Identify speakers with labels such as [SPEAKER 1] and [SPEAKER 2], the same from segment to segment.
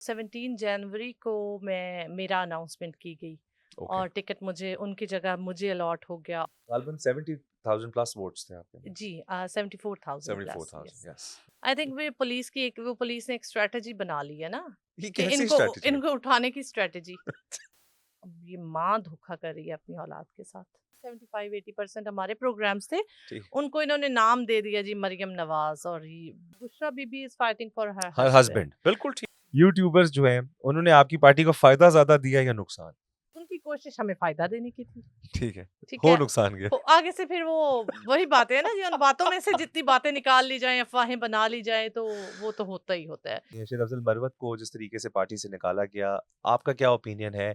[SPEAKER 1] 17 जनवरी को मेरा अनाउंसमेंट की गई
[SPEAKER 2] ओके।
[SPEAKER 1] और टिकट उनकी जगह मुझे अलॉट हो गया।
[SPEAKER 2] तकरीबन 70,000 प्लस वोट्स थे आपके में।
[SPEAKER 1] जी 74,000 plus.
[SPEAKER 2] 74,000,
[SPEAKER 1] yes,
[SPEAKER 2] yes.
[SPEAKER 1] I think वो पुलिस ने एक स्ट्रेटजी बना ली है ना
[SPEAKER 2] ये
[SPEAKER 1] कि
[SPEAKER 2] कैसी
[SPEAKER 1] इनको
[SPEAKER 2] स्ट्रेटजी है?
[SPEAKER 1] इनको उठाने की स्ट्रेटजी। अब ये माँ धोखा कर रही है अपनी औलाद के साथ। 75-80% हमारे प्रोग्राम्स थे,
[SPEAKER 2] ठीक।
[SPEAKER 1] उनको इन्होंने नाम दे दिया जी मरियम नवाज, और ये Bushra Bibi is fighting for her
[SPEAKER 2] her
[SPEAKER 1] husband.
[SPEAKER 2] Husband, बिल्कुल ठीक। यूट्यूबर्स जो हैं उन्होंने आपकी पार्टी को फायदा ज्यादा दिया या नुकसान?
[SPEAKER 1] उनकी कोशिश हमें फायदा देने की थी।
[SPEAKER 2] ठीक है।
[SPEAKER 1] ठीक
[SPEAKER 2] हो
[SPEAKER 1] है।
[SPEAKER 2] नुकसान गया।
[SPEAKER 1] आगे से फिर वो वही बातें है ना जी, उन बातों में से जितनी बातें निकाल ली जाएं, अफवाहें बना ली जाएं, तो वो तो होता ही होता है।
[SPEAKER 2] रशीद अफजल मरवत को जिस तरीके से पार्टी से निकाला गया, आपका क्या ओपिनियन है?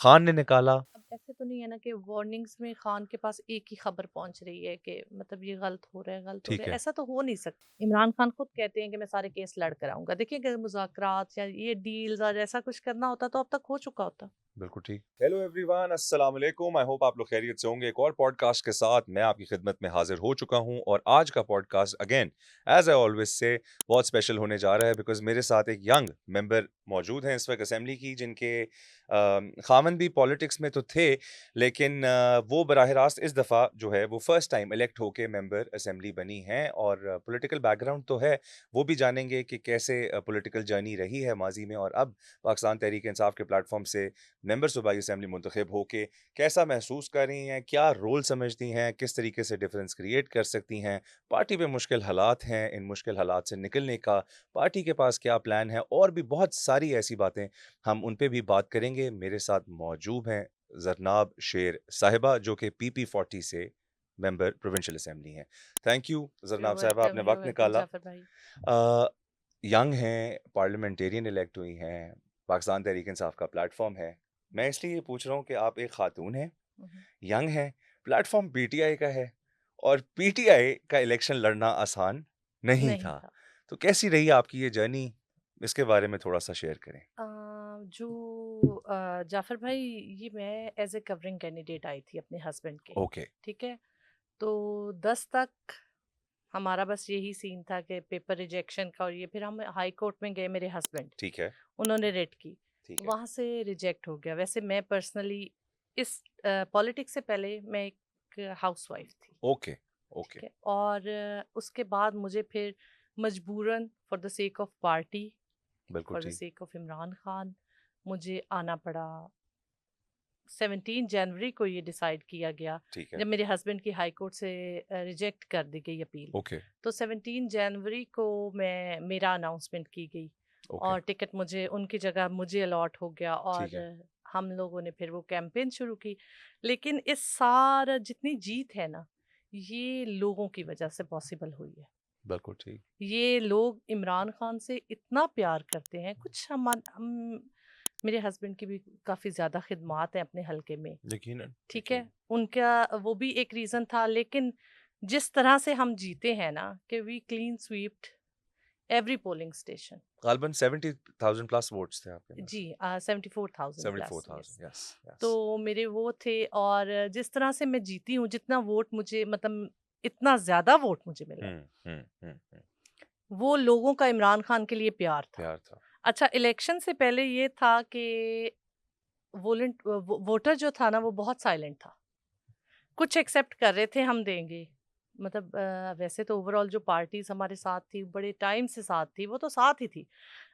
[SPEAKER 2] खान ने निकाला।
[SPEAKER 1] अब ऐसे तो नहीं है ना कि वार्निंग्स में खान के पास एक ही खबर पहुंच रही है कि मतलब ये गलत हो रहा है, गलत हो रहा
[SPEAKER 2] ठीक
[SPEAKER 1] है,
[SPEAKER 2] है।
[SPEAKER 1] ऐसा तो हो नहीं सकता। इमरान खान खुद कहते हैं कि मैं सारे केस लड़ कर आऊंगा। देखिए, अगर मुज़ाकरात या ये डील्स और ऐसा कुछ करना होता तो अब तक हो चुका होता।
[SPEAKER 2] बिल्कुल ठीक। हेलो एवरीवन, अस्सलाम वालेकुम। आई होप आप लोग खैरियत से होंगे। एक और पॉडकास्ट के साथ मैं आपकी खिदमत में हाजिर हो चुका हूं और आज का podcast again as I always say बहुत स्पेशल होने जा रहा है बिकॉज मेरे साथ एक यंग मेंबर मौजूद हैं इस वक्त असेंबली की, जिनके खामन भी पॉलिटिक्स में तो थे, लेकिन वो बराह रास्त इस दफ़ा जो है वो फर्स्ट टाइम इलेक्ट होके मेंबर असेंबली बनी हैं और पॉलिटिकल बैकग्राउंड तो है। वो भी जानेंगे कि कैसे पॉलिटिकल जर्नी रही है माजी में और अब पाकिस्तान तहरीक इंसाफ के प्लेटफॉर्म से मेंबर सूबाई असेंबली मुंतखब होके कैसा महसूस कर रही हैं, क्या रोल समझती हैं, किस तरीके से डिफरेंस क्रिएट कर सकती हैं, पार्टी पे मुश्किल हालात हैं, इन मुश्किल हालात से निकलने का पार्टी के पास क्या प्लान है, और भी बहुत सारी ऐसी बातें हम उन पे भी बात करेंगे। मेरे साथ मौजूद हैं जरनाब शेर साहिबा, जो कि PP40 से मेंबर प्रोविंशियल असेंबली हैं। थैंक यू जरनाब साहिबा, आपने
[SPEAKER 1] यू
[SPEAKER 2] वक्त
[SPEAKER 1] वेलकम
[SPEAKER 2] निकाला।
[SPEAKER 1] जाफर भाई।
[SPEAKER 2] यंग हैं, पार्लियामेंटेरियन इलेक्ट हुई हैं, पाकिस्तान तहरीक इंसाफ का प्लेटफॉर्म है। मैं इसलिए ये पूछ रहा हूँ कि आप एक खातून हैं,
[SPEAKER 1] हम्म,
[SPEAKER 2] यंग हैं, प्लेटफॉर्म पीटीआई का है और पीटीआई का इलेक्शन लड़ना आसान नहीं
[SPEAKER 1] नहीं
[SPEAKER 2] था।
[SPEAKER 1] था।
[SPEAKER 2] तो कैसी रही आपकी ये जर्नी, इसके बारे में थोड़ा सा शेयर करें।
[SPEAKER 1] जाफर भाई, ये मैं एज ए कवरिंग कैंडिडेट आई थी अपने हस्बैंड के।
[SPEAKER 2] ओके।
[SPEAKER 1] ठीक है। तो 10 तक हमारा बस यही सीन था कि पेपर रिजेक्शन का, और ये फिर हम हाई कोर्ट में गए, मेरे हस्बैंड
[SPEAKER 2] ठीक है।
[SPEAKER 1] उन्होंने रेट की,
[SPEAKER 2] ठीक है।
[SPEAKER 1] वहां से रिजेक्ट हो गया। वैसे मैं पर्सनली इस पॉलिटिक्स से पहले मैं एक हाउसवाइफ थी।
[SPEAKER 2] ओके। ओके।
[SPEAKER 1] ठीक है। और उसके बाद मुझे फिर मजबूरन for the sake of party,
[SPEAKER 2] बिल्कुल
[SPEAKER 1] फॉर द
[SPEAKER 2] ठीक।
[SPEAKER 1] सेक ऑफ इमरान खान, मुझे आना पड़ा। 17 जनवरी को ये डिसाइड किया गया
[SPEAKER 2] ठीक है।
[SPEAKER 1] जब मेरे हस्बैंड की हाई कोर्ट से रिजेक्ट कर दी गई अपील।
[SPEAKER 2] ओके।
[SPEAKER 1] तो 17 जनवरी को मेरा अनाउंसमेंट की गई
[SPEAKER 2] ओके।
[SPEAKER 1] और टिकट उनकी जगह मुझे अलॉट हो गया,
[SPEAKER 2] ठीक
[SPEAKER 1] और
[SPEAKER 2] है।
[SPEAKER 1] हम लोगों ने फिर वो कैंपेन शुरू की। लेकिन इस सारा जितनी जीत है ना, ये लोगों की वजह से पॉसिबल हुई है।
[SPEAKER 2] बिल्कुल ठीक।
[SPEAKER 1] ये लोग इमरान खान से इतना प्यार करते हैं। कुछ हम मेरे हस्बैंड की भी काफ़ी ज़्यादा खिदमात हैं अपने हलके में।
[SPEAKER 2] यकीनन।
[SPEAKER 1] ठीक है।
[SPEAKER 2] यकीनन।
[SPEAKER 1] उनका वो भी एक रीज़न था, लेकिन जिस तरह से हम जीते हैं ना कि we clean swept every polling station.
[SPEAKER 2] गालबन 70,000 प्लस वोट्स थे आपके पास।
[SPEAKER 1] जी 74,000 प्लस। यस।
[SPEAKER 2] 74,000, यस
[SPEAKER 1] तो
[SPEAKER 2] यस।
[SPEAKER 1] मेरे वो थे, और जिस तरह से मैं जीती हूँ, जितना वोट मुझे मतलब इतना ज़्यादा वोट मुझे मिला है, वो लोगों का इमरान खान के लिए प्यार था।
[SPEAKER 2] प्यार था।
[SPEAKER 1] अच्छा, इलेक्शन से पहले ये था कि वोटर जो था ना वो बहुत साइलेंट था। कुछ एक्सेप्ट कर रहे थे, हम देंगे, मतलब वैसे तो ओवरऑल जो पार्टीज हमारे साथ थी, बड़े टाइम से साथ थी, वो तो साथ ही थी।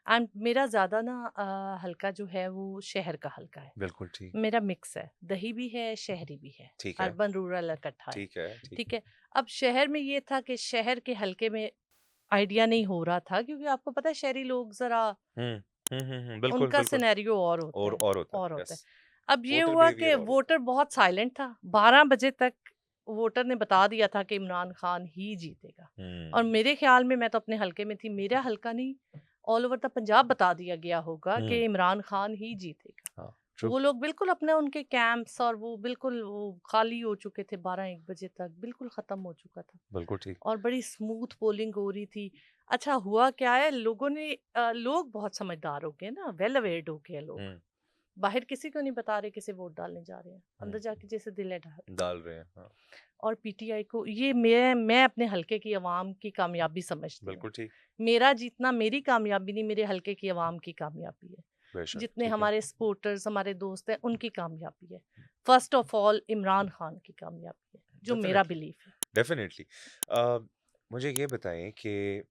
[SPEAKER 1] एंड मेरा ज़्यादा ना हल्का जो है वो शहर का हल्का है।
[SPEAKER 2] बिल्कुल ठीक।
[SPEAKER 1] मेरा मिक्स है, दही भी है, शहरी भी है,
[SPEAKER 2] ठीक है।
[SPEAKER 1] अर्बन रूरल इकट्ठा है।
[SPEAKER 2] ठीक है। ठीक
[SPEAKER 1] ठीक
[SPEAKER 2] है।
[SPEAKER 1] है। अब शहर में ये था कि शहर के हल्के में आइडिया नहीं हो रहा था, क्योंकि आपको पता है शहरी लोग ज़रा,
[SPEAKER 2] हुँ, बिल्कुल,
[SPEAKER 1] उनका
[SPEAKER 2] बिल्कुल।
[SPEAKER 1] सिनेरियो और होता है।
[SPEAKER 2] और होता
[SPEAKER 1] और
[SPEAKER 2] है,
[SPEAKER 1] होता है।
[SPEAKER 2] यस।
[SPEAKER 1] अब ये
[SPEAKER 2] वोटर
[SPEAKER 1] हुआ कि
[SPEAKER 2] बिहेवियर और होता
[SPEAKER 1] वोटर बहुत साइलेंट था। 12 बजे तक वोटर ने बता दिया था कि इमरान खान ही जीतेगा।
[SPEAKER 2] है।
[SPEAKER 1] और मेरे ख्याल में, मैं तो अपने हलके में थी, मेरा हलका नहीं, ऑल ओवर द पंजाब बता दिया गया होगा कि
[SPEAKER 2] हुँ,
[SPEAKER 1] इमरान खान ही जीतेगा।
[SPEAKER 2] हाँ, ट्रू।
[SPEAKER 1] वो लोग बिल्कुल अपने उनके कैंप्स, और वो बिल्कुल वो खाली हो चुके थे, 12-1 बजे तक बिल्कुल खत्म हो चुका था।
[SPEAKER 2] बिल्कुल ठीक।
[SPEAKER 1] और बड़ी स्मूथ पोलिंग हो रही थी। अच्छा, हुआ क्या है, लोग बहुत समझदार हो गए ना, वेल अवेयर्ड हो गए लोग।
[SPEAKER 2] हुँ,
[SPEAKER 1] बाहर किसी को नहीं बता रहे किसे वोट डालने जा रहे हैं, अंदर जाके जैसे दिल है
[SPEAKER 2] डाल रहे हैं। हाँ,
[SPEAKER 1] और पीटीआई को ये मैं अपने हलके की आवाम की कामयाबी समझती हूँ।
[SPEAKER 2] बिल्कुल ठीक,
[SPEAKER 1] मेरा जीतना मेरी कामयाबी नहीं, मेरे हल्के की आवाम की कामयाबी है।
[SPEAKER 2] बेशक,
[SPEAKER 1] जितने
[SPEAKER 2] ठीक है।
[SPEAKER 1] हमारे सपोर्टर्स हमारे दोस्त हैं उनकी कामयाबी है। First of all Imran Khan की कामयाबी है, जो मेरा
[SPEAKER 2] डेफिनेटली,
[SPEAKER 1] बिलीफ है।
[SPEAKER 2] डेफिनेटली। मुझे ये बताएं कि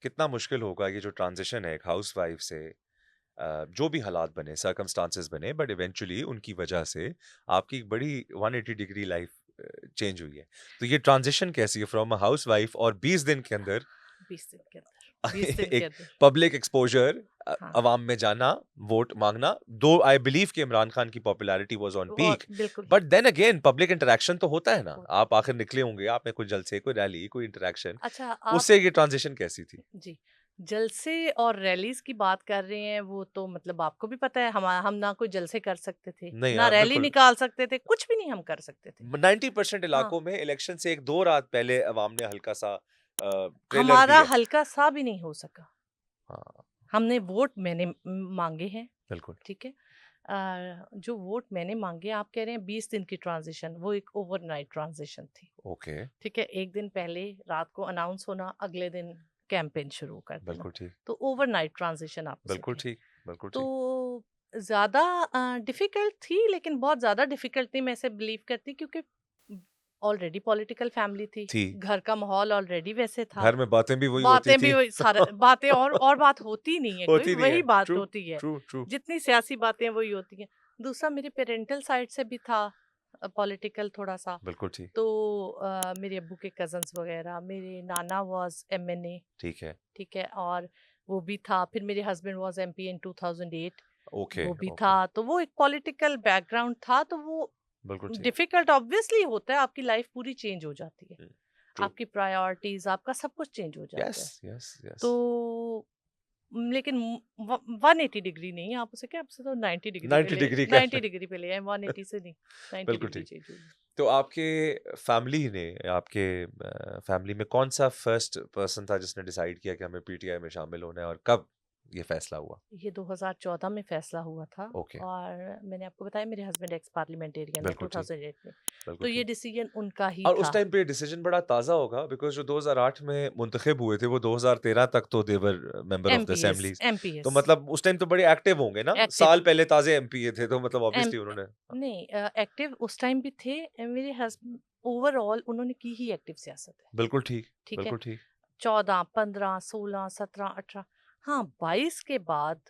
[SPEAKER 2] कितना मुश्किल होगा ये जो ट्रांजिशन है एक हाउसवाइफ से, जो भी हालात बने, सर्कमस्टांसेस बने, बट इवेंचुअली उनकी वजह से आपकी एक बड़ी 180 डिग्री लाइफ चेंज हुई है। तो ये ट्रांजिशन कैसी है फ्रॉम अ हाउसवाइफ और 20 दिन के अंदर
[SPEAKER 1] 20 दिन के अंदर 20 दिन के
[SPEAKER 2] एक
[SPEAKER 1] अंदर
[SPEAKER 2] पब्लिक एक्सपोजर,
[SPEAKER 1] हाँ,
[SPEAKER 2] अवाम में जाना, वोट मांगना। दो आई बिलीव कि इमरान खान की पॉपुलैरिटी वाज ऑन
[SPEAKER 1] और
[SPEAKER 2] पीक,
[SPEAKER 1] बिल्कुल
[SPEAKER 2] but then again public interaction तो होता है ना,
[SPEAKER 1] होता
[SPEAKER 2] आप आखिर निकले होंगे, आपने कोई जलसे, कोई रैली, कोई इंटरेक्शन,
[SPEAKER 1] अच्छा आप
[SPEAKER 2] उससे ये ट्रांजिशन कैसी थी?
[SPEAKER 1] जी जलसे और रैलीज की बात कर रहे हैं, वो तो मतलब आपको भी पता है हम ना कोई जलसे कर सकते थे,
[SPEAKER 2] नहीं,
[SPEAKER 1] ना रैली
[SPEAKER 2] बिल्कुल।
[SPEAKER 1] निकाल सकते थे, कुछ भी नहीं हम कर सकते थे।
[SPEAKER 2] 90%
[SPEAKER 1] हाँ,
[SPEAKER 2] इलाकों में इलेक्शन से एक दो रात पहले अवाम ने हल्का सा ट्रेलर
[SPEAKER 1] हमारा
[SPEAKER 2] दिया।
[SPEAKER 1] हल्का सा भी नहीं हो सका।
[SPEAKER 2] हाँ,
[SPEAKER 1] हमने वोट मैंने मांगे हैं,
[SPEAKER 2] बिल्कुल।
[SPEAKER 1] ठीक है। जो वोट मैंने मांगे, आप कह रहे हैं 20 दिन की ट्रांजिशन, वो एक ओवरनाइट ट्रांजिशन थी,
[SPEAKER 2] ओके,
[SPEAKER 1] ठीक है। एक दिन पहले रात को अनाउंस होना, अगले दिन कैंपेन शुरू कर देना,
[SPEAKER 2] बिल्कुल ठीक,
[SPEAKER 1] तो ओवरनाइट ट्रांजिशन आप उसे
[SPEAKER 2] बिल्कुल
[SPEAKER 1] कहें।
[SPEAKER 2] ठीक, बिल्कुल ठीक।
[SPEAKER 1] तो ज़्यादा डिफ़िकल्ट थी, लेकिन बहुत ज़्यादा डिफ़िकल्ट नहीं मैं ऐसे बिलीव करती, क्योंकि ऑलरेडी पॉलिटिकल फैमिली थी,
[SPEAKER 2] थी,
[SPEAKER 1] घर का माहौल ऑलरेडी वैसे था।
[SPEAKER 2] घर में बातें भी वही होती
[SPEAKER 1] बातें भी
[SPEAKER 2] थी।
[SPEAKER 1] वही सारा बातें और बात होती नहीं है कोई,
[SPEAKER 2] होती नहीं है।
[SPEAKER 1] वही बात
[SPEAKER 2] ट्रू,
[SPEAKER 1] होती है।
[SPEAKER 2] True, true.
[SPEAKER 1] जितनी सियासी बातें हैं वही होती हैं। दूसरा मेरे पेरेंटल साइड से भी था पॉलिटिकल थोड़ा-सा।
[SPEAKER 2] बिल्कुल ठीक,
[SPEAKER 1] तो मेरे अब्बू के कज़न्स वग़ैरह, मेरे नाना वाज़ एमएनए,
[SPEAKER 2] ठीक है।
[SPEAKER 1] ठीक है, और वो भी था। फिर मेरे husband was MP in 2008,
[SPEAKER 2] okay,
[SPEAKER 1] वो भी
[SPEAKER 2] ओके।
[SPEAKER 1] था। तो वो एक पॉलिटिकल बैकग्राउंड था, तो वो
[SPEAKER 2] बिल्कुल ठीक।
[SPEAKER 1] डिफ़िकल्ट ऑब्वियसली होता है, आपकी लाइफ़ पूरी चेंज हो जाती है।
[SPEAKER 2] हुँ, ट्रू।
[SPEAKER 1] आपकी प्रायोरिटीज़, आपका सब कुछ चेंज हो जाता
[SPEAKER 2] यस,
[SPEAKER 1] है।
[SPEAKER 2] Yes, yes.
[SPEAKER 1] तो लेकिन 180 डिग्री नहीं, आप उसे क्या, आपसे तो 90 डिग्री पे
[SPEAKER 2] 90
[SPEAKER 1] ले,
[SPEAKER 2] डिग्री का
[SPEAKER 1] 90 डिग्री पे ले आए, 180 से नहीं, 90
[SPEAKER 2] बिल्कुल
[SPEAKER 1] डिग्री
[SPEAKER 2] ठीक।
[SPEAKER 1] चेंज हुई।
[SPEAKER 2] तो आपके फैमिली ने, आपके फैमिली में कौन-सा फर्स्ट पर्सन था जिसने डिसाइड किया कि हमें पीटीआई में शामिल होना है, और कब ये फैसला हुआ?
[SPEAKER 1] ये 2014 में फैसला हुआ था,
[SPEAKER 2] ओके,
[SPEAKER 1] और मैंने आपको बताया मेरे हस्बैंड एक्स पार्लियामेंटेरियन है
[SPEAKER 2] बिल्कुल ठीक,
[SPEAKER 1] 2008 में।
[SPEAKER 2] बिल्कुल
[SPEAKER 1] तो ये
[SPEAKER 2] ठीक।
[SPEAKER 1] डिसीजन उनका ही
[SPEAKER 2] और उस
[SPEAKER 1] था।
[SPEAKER 2] टाइम पे डिसीजन बड़ा ताज़ा होगा, बिकॉज़ जो 2008 में मुंतखब हुए थे, वो 2013 तक तो they were member of the
[SPEAKER 1] MPs
[SPEAKER 2] assemblies. तो
[SPEAKER 1] एमपीएस
[SPEAKER 2] मतलब उस टाइम तो बड़े एक्टिव होंगे ना?
[SPEAKER 1] एक्टिव
[SPEAKER 2] साल पहले ताज़े एमपीए थे, तो मतलब
[SPEAKER 1] एम
[SPEAKER 2] ऑब्वियसली उन्होंने
[SPEAKER 1] नहीं, एक्टिव उस टाइम भी थे। मेरे हस्बैंड ओवरऑल उन्होंने की ही एक्टिव सियासत है,
[SPEAKER 2] बिल्कुल ठीक,
[SPEAKER 1] ठीक है।
[SPEAKER 2] बिल्कुल ठीक।
[SPEAKER 1] 14, 15, 16, 17, 18, हाँ 22 के बाद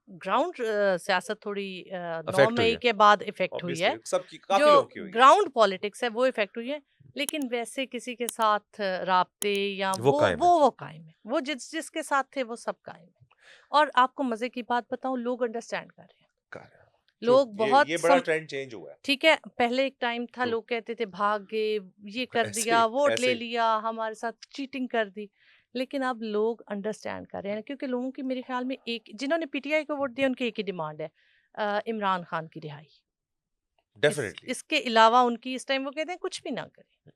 [SPEAKER 1] ग्राउंड सियासत थोड़ी 9
[SPEAKER 2] अफेक्ट हुई
[SPEAKER 1] मई
[SPEAKER 2] है,
[SPEAKER 1] के बाद इफेक्ट हुई है।
[SPEAKER 2] ऑब्वियसली सबकी,
[SPEAKER 1] जो
[SPEAKER 2] काफ़ी लोगों की हुई है।
[SPEAKER 1] ग्राउंड पॉलिटिक्स है वो इफेक्ट हुई है, लेकिन वैसे किसी के साथ राब्ते या
[SPEAKER 2] वो कायम है।
[SPEAKER 1] वो कायम है। वो जिसके साथ थे वो सब कायम है। और आपको मजे की बात बताऊं, लोग अंडरस्टैंड कर रहे हैं।
[SPEAKER 2] ट्रू,
[SPEAKER 1] लोग बहुत
[SPEAKER 2] ये बड़ा ट्रेंड चेंज हुआ है।
[SPEAKER 1] ठीक है, पहले एक टाइम था
[SPEAKER 2] ट्रू,
[SPEAKER 1] लोग कहते थे भाग गए, ये कर
[SPEAKER 2] ऐसे
[SPEAKER 1] दिया,
[SPEAKER 2] ही,
[SPEAKER 1] वोट
[SPEAKER 2] ऐसे
[SPEAKER 1] ले
[SPEAKER 2] ही।
[SPEAKER 1] लिया, हमारे साथ चीटिंग कर दी। लेकिन अब लोग अंडरस्टैंड कर रहे हैं, क्योंकि लोगों की मेरे ख्याल में एक, जिन्होंने पीटीआई को वोट दिया उनकी एक ही डिमांड है, इमरान खान की रिहाई।
[SPEAKER 2] डेफिनिटली,
[SPEAKER 1] इसके अलावा उनकी इस टाइम वो कहते हैं कुछ भी ना करें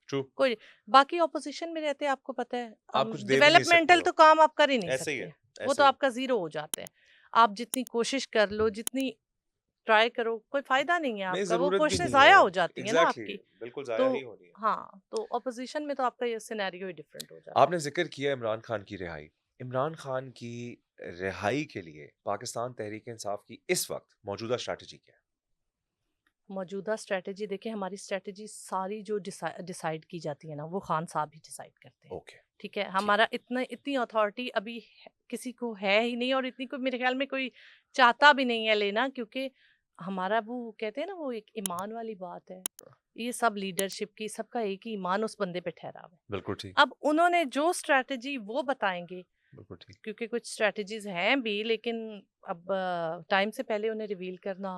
[SPEAKER 2] ट्रू।
[SPEAKER 1] कोई। बाकी ऑपोजिशन में रहते हैं, आपको पता है,
[SPEAKER 2] आप कुछ दे भी नहीं सकते
[SPEAKER 1] डेवलपमेंटल
[SPEAKER 2] हो।
[SPEAKER 1] तो काम आप कर ही नहीं
[SPEAKER 2] ऐसे ही
[SPEAKER 1] सकते,
[SPEAKER 2] है,
[SPEAKER 1] वो
[SPEAKER 2] ऐसे
[SPEAKER 1] तो
[SPEAKER 2] ही।
[SPEAKER 1] आपका जीरो हो जाते हैं। आप जितनी कोशिश कर लो, जितनी ट्राई करो, कोई फायदा नहीं है
[SPEAKER 2] नहीं,
[SPEAKER 1] आपका, वो
[SPEAKER 2] ज़रूरत भी
[SPEAKER 1] कोशिशें
[SPEAKER 2] नहीं
[SPEAKER 1] जाया
[SPEAKER 2] है।
[SPEAKER 1] हो जाती है ना
[SPEAKER 2] एग्ज़ैक्टली,
[SPEAKER 1] आपकी।
[SPEAKER 2] बिल्कुल
[SPEAKER 1] तो
[SPEAKER 2] ज़ाया ही होनी है।
[SPEAKER 1] हाँ, तो ऑपोजिशन में तो आपका ये सिनेरियो ही डिफरेंट हो जाता है।
[SPEAKER 2] आपने ज़िक्र किया इमरान खान की रिहाई। इमरान खान की रिहाई के लिए पाकिस्तान तहरीक-ए-इंसाफ की इस वक़्त मौजूदा स्ट्रैटेजी क्या है?
[SPEAKER 1] मौजूदा स्ट्रेटजी देखिए, हमारी स्ट्रेटजी सारी जो डिसाइड की जाती है ना, वो खान साहब ही डिसाइड करते हैं,
[SPEAKER 2] ओके,
[SPEAKER 1] ठीक है।
[SPEAKER 2] ठीक।
[SPEAKER 1] हमारा इतनी अथॉरिटी अभी किसी को है ही नहीं, और इतनी कोई मेरे ख्याल में कोई चाहता भी नहीं है लेना, क्योंकि हमारा वो कहते हैं ना, वो एक ईमान वाली बात है। ये सब लीडरशिप की, सबका एक ही ईमान उस बंदे पे ठहरा हुआ है।
[SPEAKER 2] बिल्कुल ठीक,
[SPEAKER 1] अब उन्होंने जो स्ट्रेटजी वो बताएंगे,
[SPEAKER 2] बिल्कुल ठीक।
[SPEAKER 1] क्योंकि कुछ स्ट्रेटजीज हैं भी, लेकिन अब टाइम से पहले उन्हें रिवील करना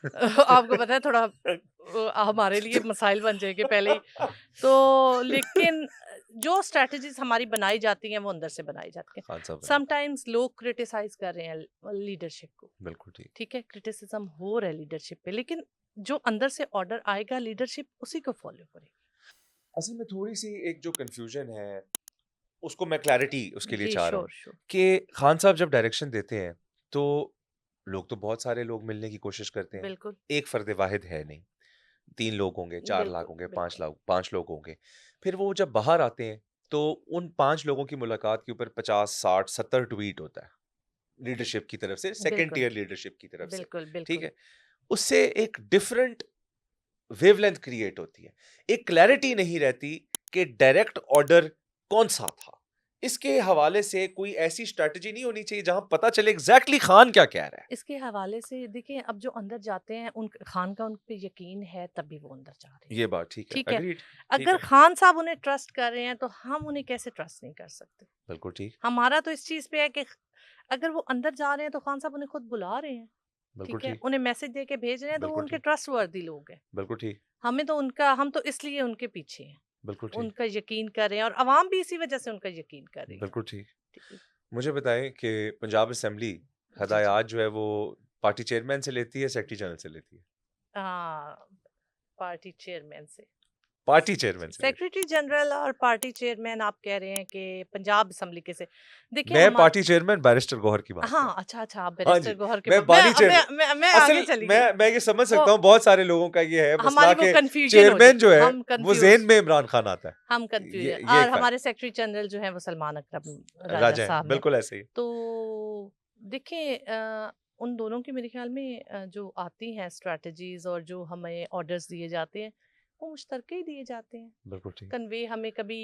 [SPEAKER 1] आपको पता है थोड़ा हमारे लिए मसाइल बन जाएंगे पहले ही। तो लेकिन जो स्ट्रेटजीज हमारी बनाई जाती हैं वो अंदर से बनाई जाती हैं।
[SPEAKER 2] खान साहब ने
[SPEAKER 1] समटाइम्स लोग क्रिटिसाइज कर रहे हैं लीडरशिप को,
[SPEAKER 2] बिल्कुल ठीक।
[SPEAKER 1] ठीक है, क्रिटिसिज्म हो रहा है लीडरशिप पे, लेकिन जो अंदर से ऑर्डर आएगा लीडरशिप उसी को फॉलो करेगी।
[SPEAKER 2] असल में थोड़ी-सी एक जो कन्फ्यूज़न है, उसको मैं क्लैरिटी उसके लिए
[SPEAKER 1] जी
[SPEAKER 2] चाह रहा हूँ
[SPEAKER 1] श्योर श्योर।
[SPEAKER 2] कि खान साहब जब डायरेक्शन देते हैं, तो लोग तो बहुत सारे लोग मिलने की कोशिश करते हैं,
[SPEAKER 1] बिल्कुल,
[SPEAKER 2] एक फर्द वाहिद है नहीं, 3 लोग होंगे, 4 लाख
[SPEAKER 1] बिल्कुल,
[SPEAKER 2] होंगे,
[SPEAKER 1] बिल्कुल,
[SPEAKER 2] 5 लोग होंगे। फिर वो जब बाहर आते हैं, तो उन 5 लोगों की मुलाकात के ऊपर 50, 60, 70 ट्वीट होता है, लीडरशिप की तरफ से, सेकंड
[SPEAKER 1] बिल्कुल,
[SPEAKER 2] टियर लीडरशिप की तरफ से,
[SPEAKER 1] बिल्कुल,
[SPEAKER 2] ठीक
[SPEAKER 1] बिल्कुल।
[SPEAKER 2] है? उससे एक डिफरेंट वेवलेंथ क्रिएट होती है। एक क्लैरिटी नहीं रहती कि डायरेक्ट ऑर्डर कौन-सा था। इसके हवाले से कोई ऐसी स्ट्रैटेजी नहीं होनी चाहिए जहां पता चले एग्ज़ैक्टली खान क्या कह रहा है?
[SPEAKER 1] इसके हवाले से देखिए, अब जो अंदर जाते हैं उन खान का उन पे यकीन है तभी वो अंदर जा रहे हैं।
[SPEAKER 2] ये बात ठीक है,
[SPEAKER 1] ठीक है?
[SPEAKER 2] एग्रीड, ठीक
[SPEAKER 1] अगर
[SPEAKER 2] है,
[SPEAKER 1] खान साहब उन्हें ट्रस्ट कर रहे हैं तो हम उन्हें कैसे ट्रस्ट नहीं कर सकते?
[SPEAKER 2] बिल्कुल ठीक,
[SPEAKER 1] हमारा तो इस चीज़ पे है कि अगर वो अंदर जा रहे हैं तो खान साहब उन्हें खुद बुला रहे हैं।
[SPEAKER 2] बिल्कुल
[SPEAKER 1] ठीक है?
[SPEAKER 2] ठीक,
[SPEAKER 1] उन्हें मैसेज दे के भेज रहे हैं तो वो
[SPEAKER 2] बिल्कुल
[SPEAKER 1] उनके
[SPEAKER 2] ठीक,
[SPEAKER 1] ट्रस्टवर्दी लोग हैं।
[SPEAKER 2] बिल्कुल ठीक,
[SPEAKER 1] हम तो इसलिए उनके पीछे हैं।
[SPEAKER 2] बिल्कुल ठीक,
[SPEAKER 1] उनका यकीन कर रहे हैं और अवाम भी इसी वज़ह से उनका यकीन कर रही है।
[SPEAKER 2] बिल्कुल ठीक।
[SPEAKER 1] ठीक
[SPEAKER 2] मुझे बताएँ कि पंजाब असेंबली
[SPEAKER 1] जी, जी।
[SPEAKER 2] हदायत जो है वो पार्टी चेयरमैन से लेती है, सेक्रेटरी जनरल से लेती है?
[SPEAKER 1] हाँ, पार्टी चेयरमैन से।
[SPEAKER 2] पार्टी चेयरमैन से लेती
[SPEAKER 1] सेक्रेटरी जनरल और पार्टी चेयरमैन आप कह रहे हैं कि पंजाब असेंबली के से देखिए
[SPEAKER 2] है। मैं
[SPEAKER 1] हमा
[SPEAKER 2] पार्टी चेयरमैन बैरिस्टर गौहर की बात कर
[SPEAKER 1] हाँ,
[SPEAKER 2] रहा हूँ।
[SPEAKER 1] अच्छा, अच्छा, आप
[SPEAKER 2] हाँ
[SPEAKER 1] बैरिस्टर
[SPEAKER 2] जी,
[SPEAKER 1] गौहर के
[SPEAKER 2] मैं
[SPEAKER 1] ब
[SPEAKER 2] बानी चेयर
[SPEAKER 1] मैं आगे
[SPEAKER 2] असल
[SPEAKER 1] चली गई।
[SPEAKER 2] मैं ये समझ
[SPEAKER 1] वो
[SPEAKER 2] सकता हूँ बहुत सारे लोगों का ये है मसला
[SPEAKER 1] हमारी वो
[SPEAKER 2] कि
[SPEAKER 1] कन्फ्यूजन हो
[SPEAKER 2] चेयरमैन
[SPEAKER 1] जाती
[SPEAKER 2] जो
[SPEAKER 1] है,
[SPEAKER 2] है
[SPEAKER 1] हम
[SPEAKER 2] वो ज़हन
[SPEAKER 1] कन्फ्यूज़
[SPEAKER 2] में इमरान खान आता है।
[SPEAKER 1] हम कन्फ्यूज़ हैं
[SPEAKER 2] ये
[SPEAKER 1] और
[SPEAKER 2] एक फैक्ट
[SPEAKER 1] हमारे सेक्रेटरी जनरल जो हैं वो सलमान अकरम राजा
[SPEAKER 2] राजा हैं,
[SPEAKER 1] साहब हैं।
[SPEAKER 2] बिल्कुल ऐसे ही।
[SPEAKER 1] तो देखिए उन दोनों की मेरे ख़्याल में जो आती हैं स्ट्रैटेजीज़ और जो हमें ऑर्डर्स दिए जाते हैं, वो मुश्तरके ही दिए जाते हैं।
[SPEAKER 2] बिल्कुल ठीक।
[SPEAKER 1] कन्वे हमें कभी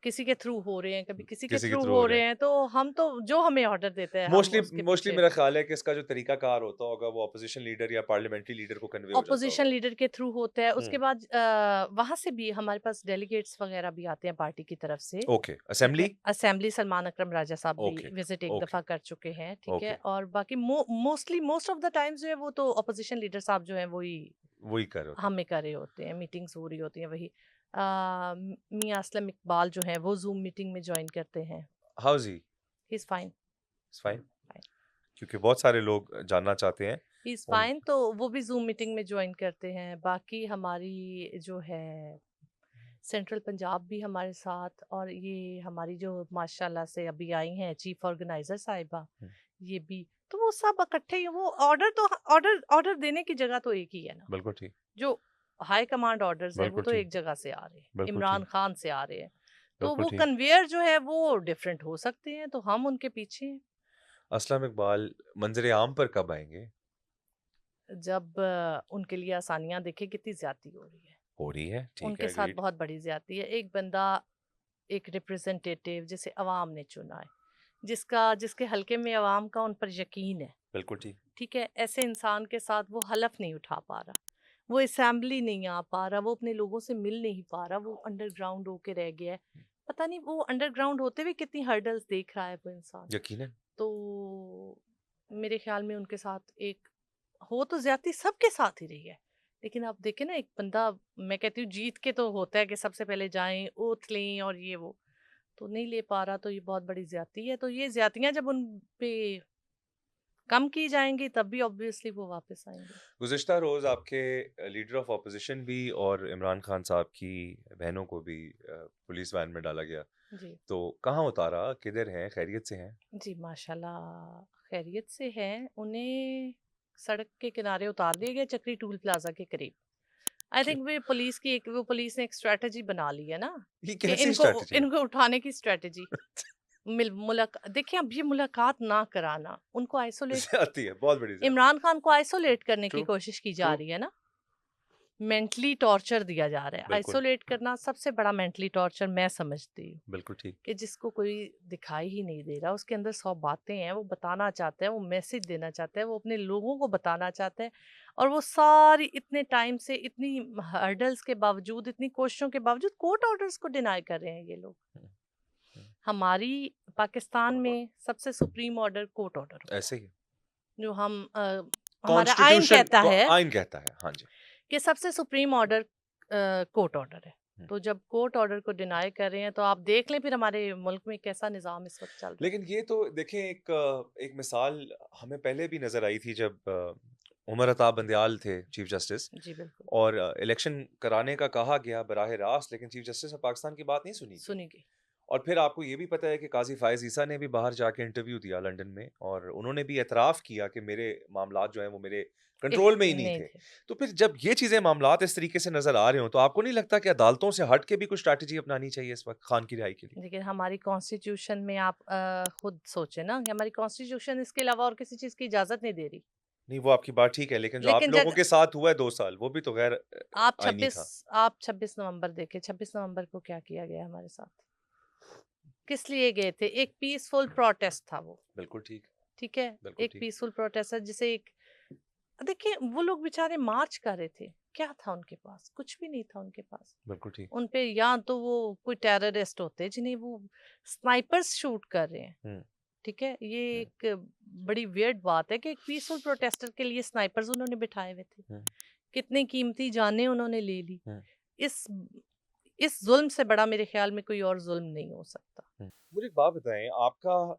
[SPEAKER 1] किसी के थ्रू हो रहे हैं, कभी किसी के
[SPEAKER 2] किसी के
[SPEAKER 1] थ्रू
[SPEAKER 2] थ्रू
[SPEAKER 1] हो
[SPEAKER 2] हो रहे
[SPEAKER 1] रहे
[SPEAKER 2] हैं।
[SPEAKER 1] हैं, तो हम तो जो हमें ऑर्डर देते हैं हम
[SPEAKER 2] मोस्टली
[SPEAKER 1] उसके
[SPEAKER 2] मोस्टली
[SPEAKER 1] पीछे।
[SPEAKER 2] मेरा ख़्याल है कि इसका जो तरीक़ाकार होता होगा वो ऑपोज़िशन लीडर या पार्लियामेंट्री लीडर को कन्वे हो जाता
[SPEAKER 1] ऑपोजिशन
[SPEAKER 2] होगा।
[SPEAKER 1] लीडर के थ्रू होता है, उसके
[SPEAKER 2] हुँ,
[SPEAKER 1] बाद वहाँ से भी हमारे पास डेलीगेट्स वगैरह भी आते हैं पार्टी की तरफ से।
[SPEAKER 2] ओके,
[SPEAKER 1] ठीक है?
[SPEAKER 2] असेंबली?
[SPEAKER 1] असेंबली सलमान अकरम राजा साहब भी
[SPEAKER 2] ओके,
[SPEAKER 1] विज़िट एक
[SPEAKER 2] ओके,
[SPEAKER 1] दफ़ा कर चुके हैं, ठीक है?
[SPEAKER 2] ओके,
[SPEAKER 1] और बाकी मोस्ट ऑफ द टाइम्स जो है वो तो ऑपोजिशन लीडर साहब जो हैं वही
[SPEAKER 2] वही कर रहे होते हैं।
[SPEAKER 1] हमें कर रहे होते हैं, मीटिंग्स हो रही होती हैं वही। मियां असलम इकबाल जो हैं वो ज़ूम मीटिंग में जॉइन करते हैं।
[SPEAKER 2] How is he?
[SPEAKER 1] He is fine,
[SPEAKER 2] it's fine?
[SPEAKER 1] Fine.
[SPEAKER 2] क्योंकि बहुत सारे लोग जानना चाहते हैं
[SPEAKER 1] ही इज़
[SPEAKER 2] उन
[SPEAKER 1] फाइन, तो वो भी ज़ूम मीटिंग में जॉइन करते हैं। बाकी हमारी जो है सेंट्रल पंजाब भी हमारे साथ, और ये हमारी जो माशाल्लाह से अभी आई हैं चीफ ऑर्गेनाइजर साहिबा,
[SPEAKER 2] हुँ,
[SPEAKER 1] ये भी, तो वो सब इकट्ठे ही वो ऑर्डर तो ऑर्डर ऑर्डर देने की जगह तो एक ही है ना।
[SPEAKER 2] बिल्कुल ठीक,
[SPEAKER 1] जो हाई कमांड ऑर्डर्स हैं वो
[SPEAKER 2] बिल्कुल
[SPEAKER 1] तो
[SPEAKER 2] ठीक,
[SPEAKER 1] एक जगह से आ रहे हैं,
[SPEAKER 2] बिल्कुल
[SPEAKER 1] इमरान
[SPEAKER 2] ठीक,
[SPEAKER 1] खान से आ रहे हैं। तो
[SPEAKER 2] बिल्कुल
[SPEAKER 1] वो
[SPEAKER 2] ठीक।
[SPEAKER 1] कन्वेयर जो है वो डिफरेंट हो सकते हैं, तो हम उनके पीछे हैं।
[SPEAKER 2] असलम इकबाल मंज़र-ए-आम पर कब आएँगे?
[SPEAKER 1] जब उनके लिए आसानियां देखे कितनी ज्यादती हो रही है,
[SPEAKER 2] हो रही है, ठीक
[SPEAKER 1] उनके
[SPEAKER 2] है,
[SPEAKER 1] साथ
[SPEAKER 2] एग्रीड।
[SPEAKER 1] बहुत बड़ी ज्यादती है। एक बंदा, एक रिप्रेजेंटेटिव जिसे अवाम ने चुना है, जिसके हलके में अवाम का उन पर यकीन है,
[SPEAKER 2] बिल्कुल ठीक।
[SPEAKER 1] ठीक है, ऐसे इंसान के साथ वो हलफ नहीं उठा पा रहा, वो असेंबली नहीं आ पा रहा, वो अपने लोगों से मिल नहीं पा रहा, वो अंडरग्राउंड होके रह गया है। पता नहीं वो अंडरग्राउंड होते हुए कितनी हर्डल्स देख रहा है वो इंसान।
[SPEAKER 2] यकीनन,
[SPEAKER 1] तो मेरे ख्याल में उनके साथ एक हो तो ज्यादती सबके साथ ही रही है, लेकिन आप देखें ना, एक बंदा, मैं कहती हूँ जीत के तो होता है कि सबसे पहले जाएं ओथ लें और ये वो, तो नहीं ले पा रहा, तो ये बहुत बड़ी ज्यादती है। तो ये ज्यादतियां जब उन पे कम की जाएंगी तब भी ऑब्वियसली वो वापस आएंगे।
[SPEAKER 2] गुज़िश्ता रोज़ आपके लीडर ऑफ़ ऑपोज़िशन भी और इमरान खान साहब की बहनों को भी पुलिस वैन में डाला गया।
[SPEAKER 1] जी,
[SPEAKER 2] तो कहाँ उतारा? किधर हैं? खैरियत से हैं?
[SPEAKER 1] जी, माशाल्लाह खैरियत से हैं। उन्हें सड़क के किनारे उतार दिया गया चक्री टूल प्लाजा के करीब। आई
[SPEAKER 2] क्यों?
[SPEAKER 1] थिंक वो पुलिस ने एक स्ट्रेटजी बना ली है ना,
[SPEAKER 2] ये
[SPEAKER 1] कि
[SPEAKER 2] कैसी
[SPEAKER 1] इनको
[SPEAKER 2] स्ट्रैटेजी है?
[SPEAKER 1] इनको उठाने की स्ट्रेटजी। देखिए, अब ये मुलाकात ना कराना, उनको आइसोलेट,
[SPEAKER 2] ज़्यादती है, बहुत बड़ी ज़्यादती है।
[SPEAKER 1] इमरान खान को आइसोलेट करने की
[SPEAKER 2] ट्रू,
[SPEAKER 1] कोशिश की जा
[SPEAKER 2] ट्रू,
[SPEAKER 1] रही है ना, मेंटली टॉर्चर दिया जा रहा है।
[SPEAKER 2] बिल्कुल,
[SPEAKER 1] आइसोलेट करना सबसे बड़ा मेंटली टॉर्चर मैं समझती हूँ,
[SPEAKER 2] बिल्कुल ठीक।
[SPEAKER 1] कि जिसको कोई दिखाई ही नहीं दे रहा, उसके अंदर 100 बातें हैं, वो बताना चाहता है, वो मैसेज देना चाहता है, वो अपने लोगों को बताना चाहता है, और वो सारी इतने टाइम से इतनी हर्डल्स के बावजूद, इतनी कोशिशों के बावजूद कोर्ट ऑर्डर्स को डिनाई कर रहे हैं ये लोग।
[SPEAKER 2] हुँ, हुँ,
[SPEAKER 1] हमारी पाकिस्तान में सबसे सुप्रीम ऑर्डर कोर्ट ऑर्डर होता है,
[SPEAKER 2] ऐसे ही
[SPEAKER 1] जो हमारा आइन
[SPEAKER 2] कॉन्स्टिट्यूशन
[SPEAKER 1] कहता
[SPEAKER 2] को
[SPEAKER 1] है
[SPEAKER 2] आइन कहता है। हाँ जी।
[SPEAKER 1] कि सबसे सुप्रीम ऑर्डर कोर्ट ऑर्डर है।
[SPEAKER 2] हुँ।
[SPEAKER 1] तो जब कोर्ट ऑर्डर को डिनाई कर रहे हैं तो आप देख लें फिर हमारे मुल्क में कैसा निज़ाम इस वक़्त चल रहा है।
[SPEAKER 2] लेकिन ये तो देखें एक मिसाल हमें पहले भी नज़र आई थी जब उमर अता बंदयाल थे चीफ जस्टिस
[SPEAKER 1] जी, बिल्कुल,
[SPEAKER 2] और इलेक्शन कराने का कहा गया बराह रास्त लेकिन चीफ जस्टिस ने पाकिस्तान की बात नहीं सुनी गई।
[SPEAKER 1] सुनी गई।
[SPEAKER 2] और फिर आपको ये भी पता है कि काजी फायज ईसा ने भी बाहर जाके इंटरव्यू दिया लंदन में और उन्होंने भी एतराफ़ किया कि मेरे मामलात जो हैं वो मेरे कंट्रोल में ही नहीं
[SPEAKER 1] नहीं
[SPEAKER 2] थे।
[SPEAKER 1] थे।
[SPEAKER 2] तो फिर जब ये चीज़ें मामलात इस तरीके से नज़र आ रहे हों, तो आपको नहीं लगता कि अदालतों से हट के भी कुछ स्ट्रैटेजी अपनानी चाहिए इस वक़्त खान की रिहाई के लिए?
[SPEAKER 1] लेकिन हमारी कॉन्स्टिट्यूशन में आप खुद सोचें ना कि हमारी कॉन्स्टिट्यूशन इसके अलावा और किसी चीज़ की इजाज़त नहीं दे रही।
[SPEAKER 2] नहीं, वो आपकी बात ठीक है, लेकिन जो आप
[SPEAKER 1] लेकिन
[SPEAKER 2] लोगों
[SPEAKER 1] जग
[SPEAKER 2] के साथ हुआ है 2 साल, वो भी तो ग़ैर
[SPEAKER 1] आप
[SPEAKER 2] आईनी
[SPEAKER 1] 26
[SPEAKER 2] था।
[SPEAKER 1] आप 26 नवंबर देखें, 26 नवंबर को क्या किया गया हमारे साथ? किस लिए गए थे? एक पीसफुल प्रोटेस्ट था वो,
[SPEAKER 2] बिल्कुल ठीक,
[SPEAKER 1] ठीक है?
[SPEAKER 2] बिल्कुल
[SPEAKER 1] एक
[SPEAKER 2] ठीक।
[SPEAKER 1] पीसफुल प्रोटेस्ट है जिसे एक देखिए वो लोग बेचारे मार्च कर रहे थे। क्या था उनके पास? कुछ भी नहीं था उनके पास।
[SPEAKER 2] बिल्कुल ठीक।
[SPEAKER 1] उन पे या तो वो कोई टेररिस्ट होते जिन्हें वो स्नाइपर्स शूट कर रहे हैं।
[SPEAKER 2] हुँ,
[SPEAKER 1] ठीक है? ये
[SPEAKER 2] हुँ,
[SPEAKER 1] एक बड़ी वियर्ड बात है कि एक पीसफुल प्रोटेस्टर के लिए स्नाइपर्स उन्होंने बिठाए हुए थे।
[SPEAKER 2] हुँ,
[SPEAKER 1] कितनी कीमती जानें उन्होंने ले ली।
[SPEAKER 2] हुँ,
[SPEAKER 1] इस इस ज़ुल्म से बड़ा मेरे ख़्याल में कोई और ज़ुल्म नहीं हो सकता।
[SPEAKER 2] हुँ। मुझे एक बात बताएँ, आपका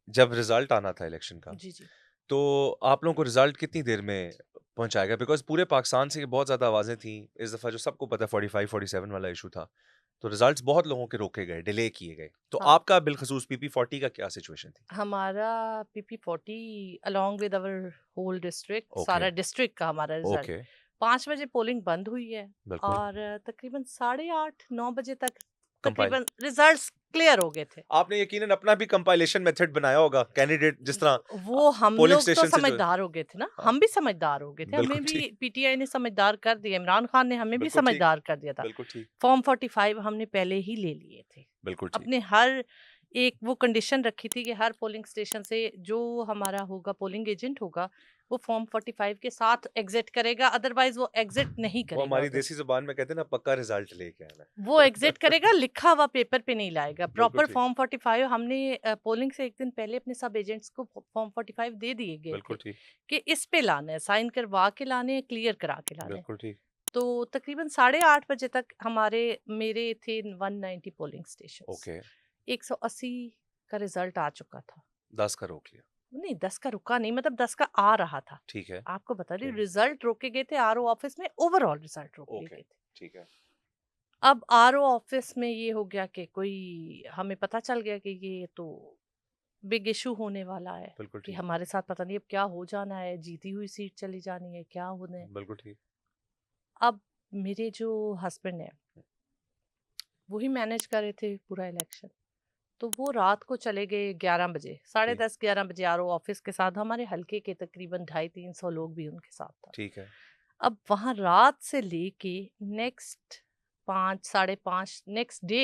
[SPEAKER 2] जब रिज़ल्ट आना था इलेक्शन का,
[SPEAKER 1] जी, जी।
[SPEAKER 2] तो आप लोगों को रिज़ल्ट कितनी देर में पहुँचाएगा? बिकॉज़ पूरे पाकिस्तान से ये बहुत ज़्यादा आवाज़ें थीं, इस दफ़ा जो सबको पता है 45-47 वाला इश्यू था। तो रिज़ल्ट्स बहुत लोगों के रोके गए, डिले किए गए। तो
[SPEAKER 1] हाँ,
[SPEAKER 2] आपका बिलख़ुसूस पीपी-40 का क्या सिचुएशन थी?
[SPEAKER 1] हमारा पीपी-40 along with our whole district
[SPEAKER 2] okay,
[SPEAKER 1] सारा डिस्ट्रिक्ट का हमारा रिज़ल्ट
[SPEAKER 2] ओके,
[SPEAKER 1] 5 बजे पोलिंग बंद हुई है
[SPEAKER 2] बिल्कुल।
[SPEAKER 1] और तकरीबन साढ़े 8-9 बजे तक
[SPEAKER 2] कंपाइल
[SPEAKER 1] तकरीबन रिज़ल्ट्स क्लियर हो गए थे।
[SPEAKER 2] आपने यकीनन अपना भी कंपाइलेशन मेथड बनाया होगा, कैंडिडेट जिस तरह
[SPEAKER 1] वो हम
[SPEAKER 2] पोलिंग
[SPEAKER 1] लोग तो
[SPEAKER 2] स्टेशन से जो
[SPEAKER 1] समझदार हो गए थे ना,
[SPEAKER 2] हाँ,
[SPEAKER 1] हम भी समझदार हो गए थे, हमें
[SPEAKER 2] बिल्कुल
[SPEAKER 1] भी
[SPEAKER 2] ठीक,
[SPEAKER 1] पीटीआई ने समझदार कर दिया, इमरान खान ने हमें भी
[SPEAKER 2] बिल्कुल ठीक,
[SPEAKER 1] समझदार कर दिया था।
[SPEAKER 2] बिल्कुल ठीक,
[SPEAKER 1] फॉर्म 45 हमने पहले ही ले लिए थे।
[SPEAKER 2] बिल्कुल ठीक।
[SPEAKER 1] अपने हर एक वो कंडीशन रखी थी कि हर पोलिंग स्टेशन से जो हमारा होगा पोलिंग एजेंट होगा, वो फॉर्म 45 के साथ एग्ज़िट करेगा, अदरवाइज़ वो एग्ज़िट नहीं
[SPEAKER 2] वो
[SPEAKER 1] करेगा
[SPEAKER 2] हमारी
[SPEAKER 1] उधर से।
[SPEAKER 2] देसी ज़ुबान में कहते हैं ना पक्का रिज़ल्ट लेके आना है।
[SPEAKER 1] वो एग्ज़िट करेगा, लिखा हुआ पेपर पे नहीं लाएगा।
[SPEAKER 2] बिल्कुल
[SPEAKER 1] प्रॉपर
[SPEAKER 2] ठीक,
[SPEAKER 1] फॉर्म 45 हमने पोलिंग से 1 दिन पहले अपने सब एजेंट्स को फॉर्म 45 दे दिए गए
[SPEAKER 2] बिल्कुल
[SPEAKER 1] थे
[SPEAKER 2] ठीक,
[SPEAKER 1] कि इस पे लाना है, साइन करवा के लाने हैं, क्लियर करा के लाने हैं।
[SPEAKER 2] बिल्कुल ठीक।
[SPEAKER 1] तो तकरीबन साढ़े 8 बजे तक मेरे थे 190 पोलिंग स्टेशंस।
[SPEAKER 2] ओके,
[SPEAKER 1] 180 का रिज़ल्ट आ चुका था।
[SPEAKER 2] 10 का रोक लिया।
[SPEAKER 1] नहीं 10 का रुका नहीं, मतलब 10 का आ रहा था।
[SPEAKER 2] ठीक है,
[SPEAKER 1] आपको बता रही हूँ
[SPEAKER 2] ठीक,
[SPEAKER 1] रिज़ल्ट रोके गए थे आरओ ऑफिस में, ओवरऑल रिज़ल्ट रोक लिए
[SPEAKER 2] ओके,
[SPEAKER 1] गए थे।
[SPEAKER 2] ठीक है।
[SPEAKER 1] अब आरओ ऑफिस में ये हो गया कि कोई हमें पता चल गया कि ये तो बिग इशू होने वाला है
[SPEAKER 2] बिल्कुल
[SPEAKER 1] कि
[SPEAKER 2] ठीक,
[SPEAKER 1] हमारे साथ पता नहीं अब क्या हो जाना है, जीती हुई सीट चली जानी है, क्या होना है।
[SPEAKER 2] बिल्कुल ठीक।
[SPEAKER 1] अब मेरे जो हस्बैंड है वो ही मैनेज कर रहे थे पूरा इलेक्शन। तो वो रात को चले गए 11 बजे, साढ़े
[SPEAKER 2] ठीक,
[SPEAKER 1] 10 11 बजे आरओ ऑफिस के साथ, हमारे हल्के के तकरीबन 250-300 लोग भी उनके साथ था।
[SPEAKER 2] ठीक है,
[SPEAKER 1] अब वहां रात से लेके नेक्स्ट 5 साढ़े 5 नेक्स्ट डे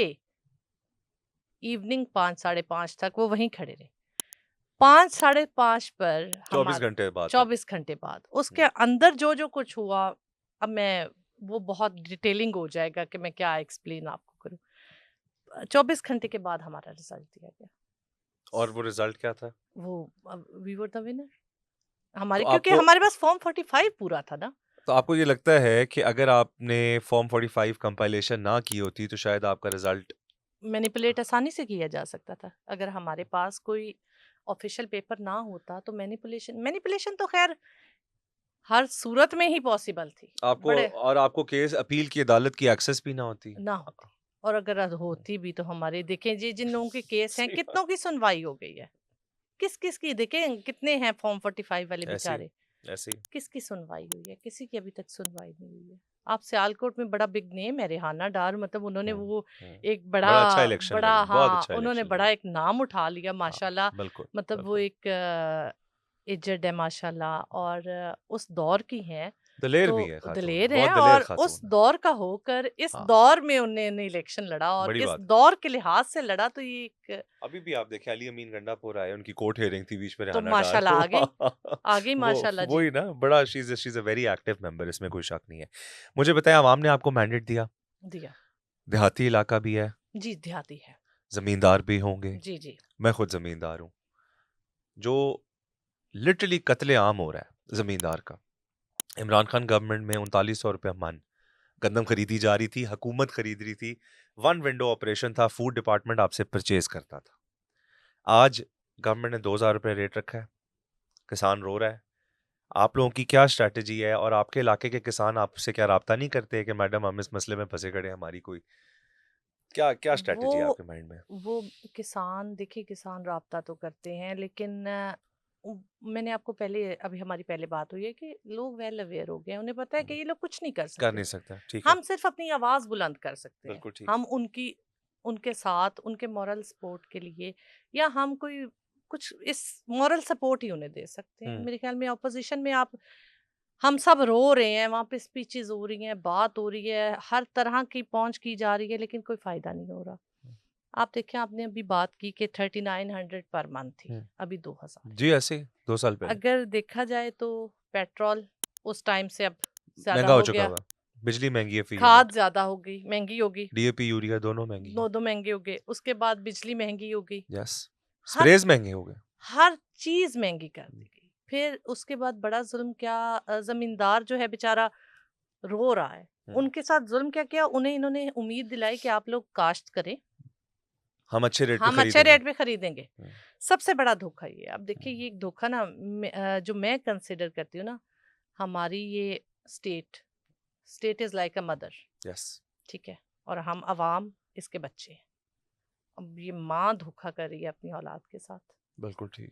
[SPEAKER 1] इवनिंग 5 साढ़े 5 तक वो वहीं खड़े रहे। 5 साढ़े 5 पर
[SPEAKER 2] 24
[SPEAKER 1] हमारा
[SPEAKER 2] घंटे बाद तक।
[SPEAKER 1] 24 घंटे बाद
[SPEAKER 2] हुँ,
[SPEAKER 1] उसके अंदर जो जो कुछ हुआ, अब मैं वो बहुत डिटेलिंग हो जाएगा कि मैं क्या एक्सप्लेन आपको करूं। 24 घंटे के बाद हमारा रिजल्ट दिया गया।
[SPEAKER 2] और वो रिज़ल्ट क्या था?
[SPEAKER 1] वो वी वर द विनर
[SPEAKER 2] तो
[SPEAKER 1] हमारे, क्योंकि
[SPEAKER 2] आपको
[SPEAKER 1] हमारे पास फॉर्म 45 पूरा था ना।
[SPEAKER 2] तो आपको ये लगता है कि अगर आपने फॉर्म 45 कंपाइलेशन ना की होती, तो शायद आपका रिज़ल्ट
[SPEAKER 1] मैनिपुलेट आसानी से किया जा सकता था अगर हमारे पास कोई ऑफिशियल पेपर ना होता, तो मैनिपुलेशन मैनिपुलेशन तो खैर हर सूरत में ही पॉसिबल थी। बड़े
[SPEAKER 2] आपको केस अपील की अदालत की एक्सेस भी ना होती।
[SPEAKER 1] ना होती, और अगर होती भी तो हमारे देखें जी जिन लोगों के केस हैं
[SPEAKER 2] सही बात।
[SPEAKER 1] कितनों की सुनवाई हो गई है, किस किस की देखें कितने हैं फॉर्म 45 वाले
[SPEAKER 2] ऐसे ही,
[SPEAKER 1] बेचारे,
[SPEAKER 2] ऐसे ही।
[SPEAKER 1] किसकी सुनवाई हुई है? किसी की अभी तक सुनवाई नहीं हुई है। आप सियालकोट में बड़ा बिग नेम है रेहाना डार, मतलब उन्होंने
[SPEAKER 2] हुँ,
[SPEAKER 1] वो
[SPEAKER 2] हुँ।
[SPEAKER 1] एक बड़ा
[SPEAKER 2] बड़ा अच्छा इलेक्शन
[SPEAKER 1] बड़ा
[SPEAKER 2] लड़ी, बहुत
[SPEAKER 1] हाँ
[SPEAKER 2] अच्छा
[SPEAKER 1] उन्होंने
[SPEAKER 2] इलेक्शन
[SPEAKER 1] बड़ा
[SPEAKER 2] लड़ी।
[SPEAKER 1] एक नाम उठा लिया
[SPEAKER 2] हाँ,
[SPEAKER 1] माशाल्लाह।
[SPEAKER 2] बिल्कुल,
[SPEAKER 1] मतलब वो
[SPEAKER 2] बिल्कुल।
[SPEAKER 1] एक इज्जत है माशाल्लाह, और उस दौर की हैं,
[SPEAKER 2] दलेर
[SPEAKER 1] तो
[SPEAKER 2] भी है खातून,
[SPEAKER 1] दलेर हैं,
[SPEAKER 2] बहुत दलेर
[SPEAKER 1] और उस
[SPEAKER 2] खातून है।
[SPEAKER 1] दौर का होकर इस
[SPEAKER 2] हाँ,
[SPEAKER 1] दौर में उन्होंने इलेक्शन लड़ा, और
[SPEAKER 2] बड़ी
[SPEAKER 1] इस
[SPEAKER 2] बात है।
[SPEAKER 1] दौर के लिहाज से लड़ा, तो ये एक
[SPEAKER 2] अभी भी आप देखें अली अमीन गंडापुर आए, उनकी कोर्ट हियरिंग थी बीच में
[SPEAKER 1] तो
[SPEAKER 2] रेहाना डार।
[SPEAKER 1] माशाल्लाह आ गई
[SPEAKER 2] वो
[SPEAKER 1] माशाल्लाह जी।
[SPEAKER 2] वही ना बड़ा she is a very active member, इसमें कोई शक नहीं है। मुझे बताएं अवाम ने आपको मैंडेट दिया,
[SPEAKER 1] दिया।
[SPEAKER 2] देहाती इलाका भी है,
[SPEAKER 1] जी देहाती है।
[SPEAKER 2] ज़मींदार भी होंगे,
[SPEAKER 1] जी, जी।
[SPEAKER 2] मैं खुद ज़मींदार हूँ। जो लिटरली कत्ले-आम हो रहा है ज़मींदार का। इमरान खान गवर्नमेंट में 3900 रुपया मन गंदम खरीदी जा रही थी, हुकूमत खरीद रही थी, वन विंडो ऑपरेशन था, फूड डिपार्टमेंट आपसे परचेज करता था। आज गवर्नमेंट ने 2000 रुपये रेट रखा है, किसान रो रहा है। आप लोगों की क्या स्ट्रैटेजी है और आपके इलाके के किसान आपसे क्या राब्ता नहीं करते कि मैडम हम इस मसले में फंसे खड़े हैं, हमारी कोई क्या क्या स्ट्रेटजी है
[SPEAKER 1] वो
[SPEAKER 2] आपके माइंड में?
[SPEAKER 1] वो किसान, देखिए किसान राब्ता तो करते हैं, लेकिन मैंने आपको पहले, अभी हमारी पहले बात हुई है कि लोग वेल अवेयर हो गए हैं, उन्हें पता है कि ये लोग कुछ नहीं कर
[SPEAKER 2] कर
[SPEAKER 1] सकते।
[SPEAKER 2] नहीं सकता, ठीक है।
[SPEAKER 1] हम सिर्फ अपनी आवाज बुलंद कर सकते हैं।
[SPEAKER 2] बिल्कुल ठीक।
[SPEAKER 1] हम उनकी उनके साथ उनके मॉरल सपोर्ट के लिए, या हम कोई कुछ इस मॉरल सपोर्ट ही उन्हें दे सकते हैं।
[SPEAKER 2] हुँ,
[SPEAKER 1] मेरे ख्याल में ऑपोजिशन में आप, हम सब रो रहे हैं, वहां पे स्पीचेस हो रही हैं, बात हो रही है, हर तरह की पहुंच की जा रही है, लेकिन कोई फायदा नहीं हो रहा। आप देखिए, आपने अभी बात की कि 3900 पर मंथ थी,
[SPEAKER 2] हुँ।
[SPEAKER 1] अभी 2000 है।
[SPEAKER 2] जी, ऐसे ही 2 साल पहले।
[SPEAKER 1] अगर देखा जाए तो पेट्रोल उस टाइम से अब ज्यादा
[SPEAKER 2] महँगा हो
[SPEAKER 1] हो
[SPEAKER 2] चुका
[SPEAKER 1] गया,
[SPEAKER 2] हुआ है। बिजली महँगी है फी
[SPEAKER 1] खाद
[SPEAKER 2] यूनिट।
[SPEAKER 1] ज्यादा हो गई, महंगी होगी,
[SPEAKER 2] डीएपी, यूरिया दोनों महँगी है।
[SPEAKER 1] दो दो महंगे हो गए, उसके बाद बिजली महंगी हो गई,
[SPEAKER 2] यस।
[SPEAKER 1] हर
[SPEAKER 2] स्प्रेज़ महँगे हो गए।
[SPEAKER 1] हर चीज महंगी कर
[SPEAKER 2] हुँ,
[SPEAKER 1] दी गई। फिर उसके बाद बड़ा जुल्म क्या, जमींदार जो है बेचारा रो रहा है,
[SPEAKER 2] हुँ।
[SPEAKER 1] उनके साथ जुल्म क्या किया, उन्हें इन्होंने उम्मीद दिलाई कि आप लोग काश्त करें,
[SPEAKER 2] हम अच्छे रेट पे
[SPEAKER 1] हम अच्छे
[SPEAKER 2] खरीदेंगे।
[SPEAKER 1] रेट पे खरीदेंगे।
[SPEAKER 2] हुँ,
[SPEAKER 1] सबसे बड़ा धोखा ये है। अब देखिए,
[SPEAKER 2] हुँ।
[SPEAKER 1] ये एक धोखा ना, जो मैं कंसिडर करती हूँ ना, हमारी ये state state is like a mother,
[SPEAKER 2] yes.
[SPEAKER 1] ठीक है, और हम अवाम इसके बच्चे हैं। अब ये माँ धोखा कर रही है अपनी औलाद के साथ,
[SPEAKER 2] बिल्कुल ठीक,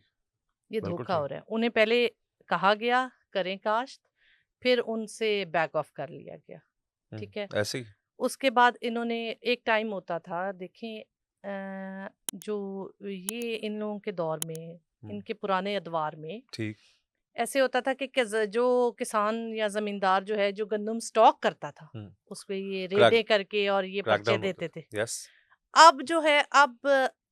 [SPEAKER 1] ये
[SPEAKER 2] बिल्कुल
[SPEAKER 1] धोखा हो
[SPEAKER 2] ठीक।
[SPEAKER 1] रहा है। उन्हें पहले कहा गया करें काश्त, फिर उनसे बैक ऑफ कर लिया गया,
[SPEAKER 2] हुँ,
[SPEAKER 1] ठीक है।
[SPEAKER 2] ऐसे ही।
[SPEAKER 1] उसके बाद इन्होंने, एक टाइम होता था, देखें, जो ये इन लोगों के दौर में,
[SPEAKER 2] हुँ,
[SPEAKER 1] इनके पुराने अदवार में
[SPEAKER 2] ठीक।
[SPEAKER 1] ऐसे होता था कि जो किसान या जमींदार जो है, जो गंदम स्टॉक करता था,
[SPEAKER 2] हुँ,
[SPEAKER 1] उस पे ये
[SPEAKER 2] क्रैक
[SPEAKER 1] रेडें करके और ये पर्चे
[SPEAKER 2] क्रैकडाउन होता
[SPEAKER 1] देते थे।
[SPEAKER 2] था। यस।
[SPEAKER 1] अब जो है, अब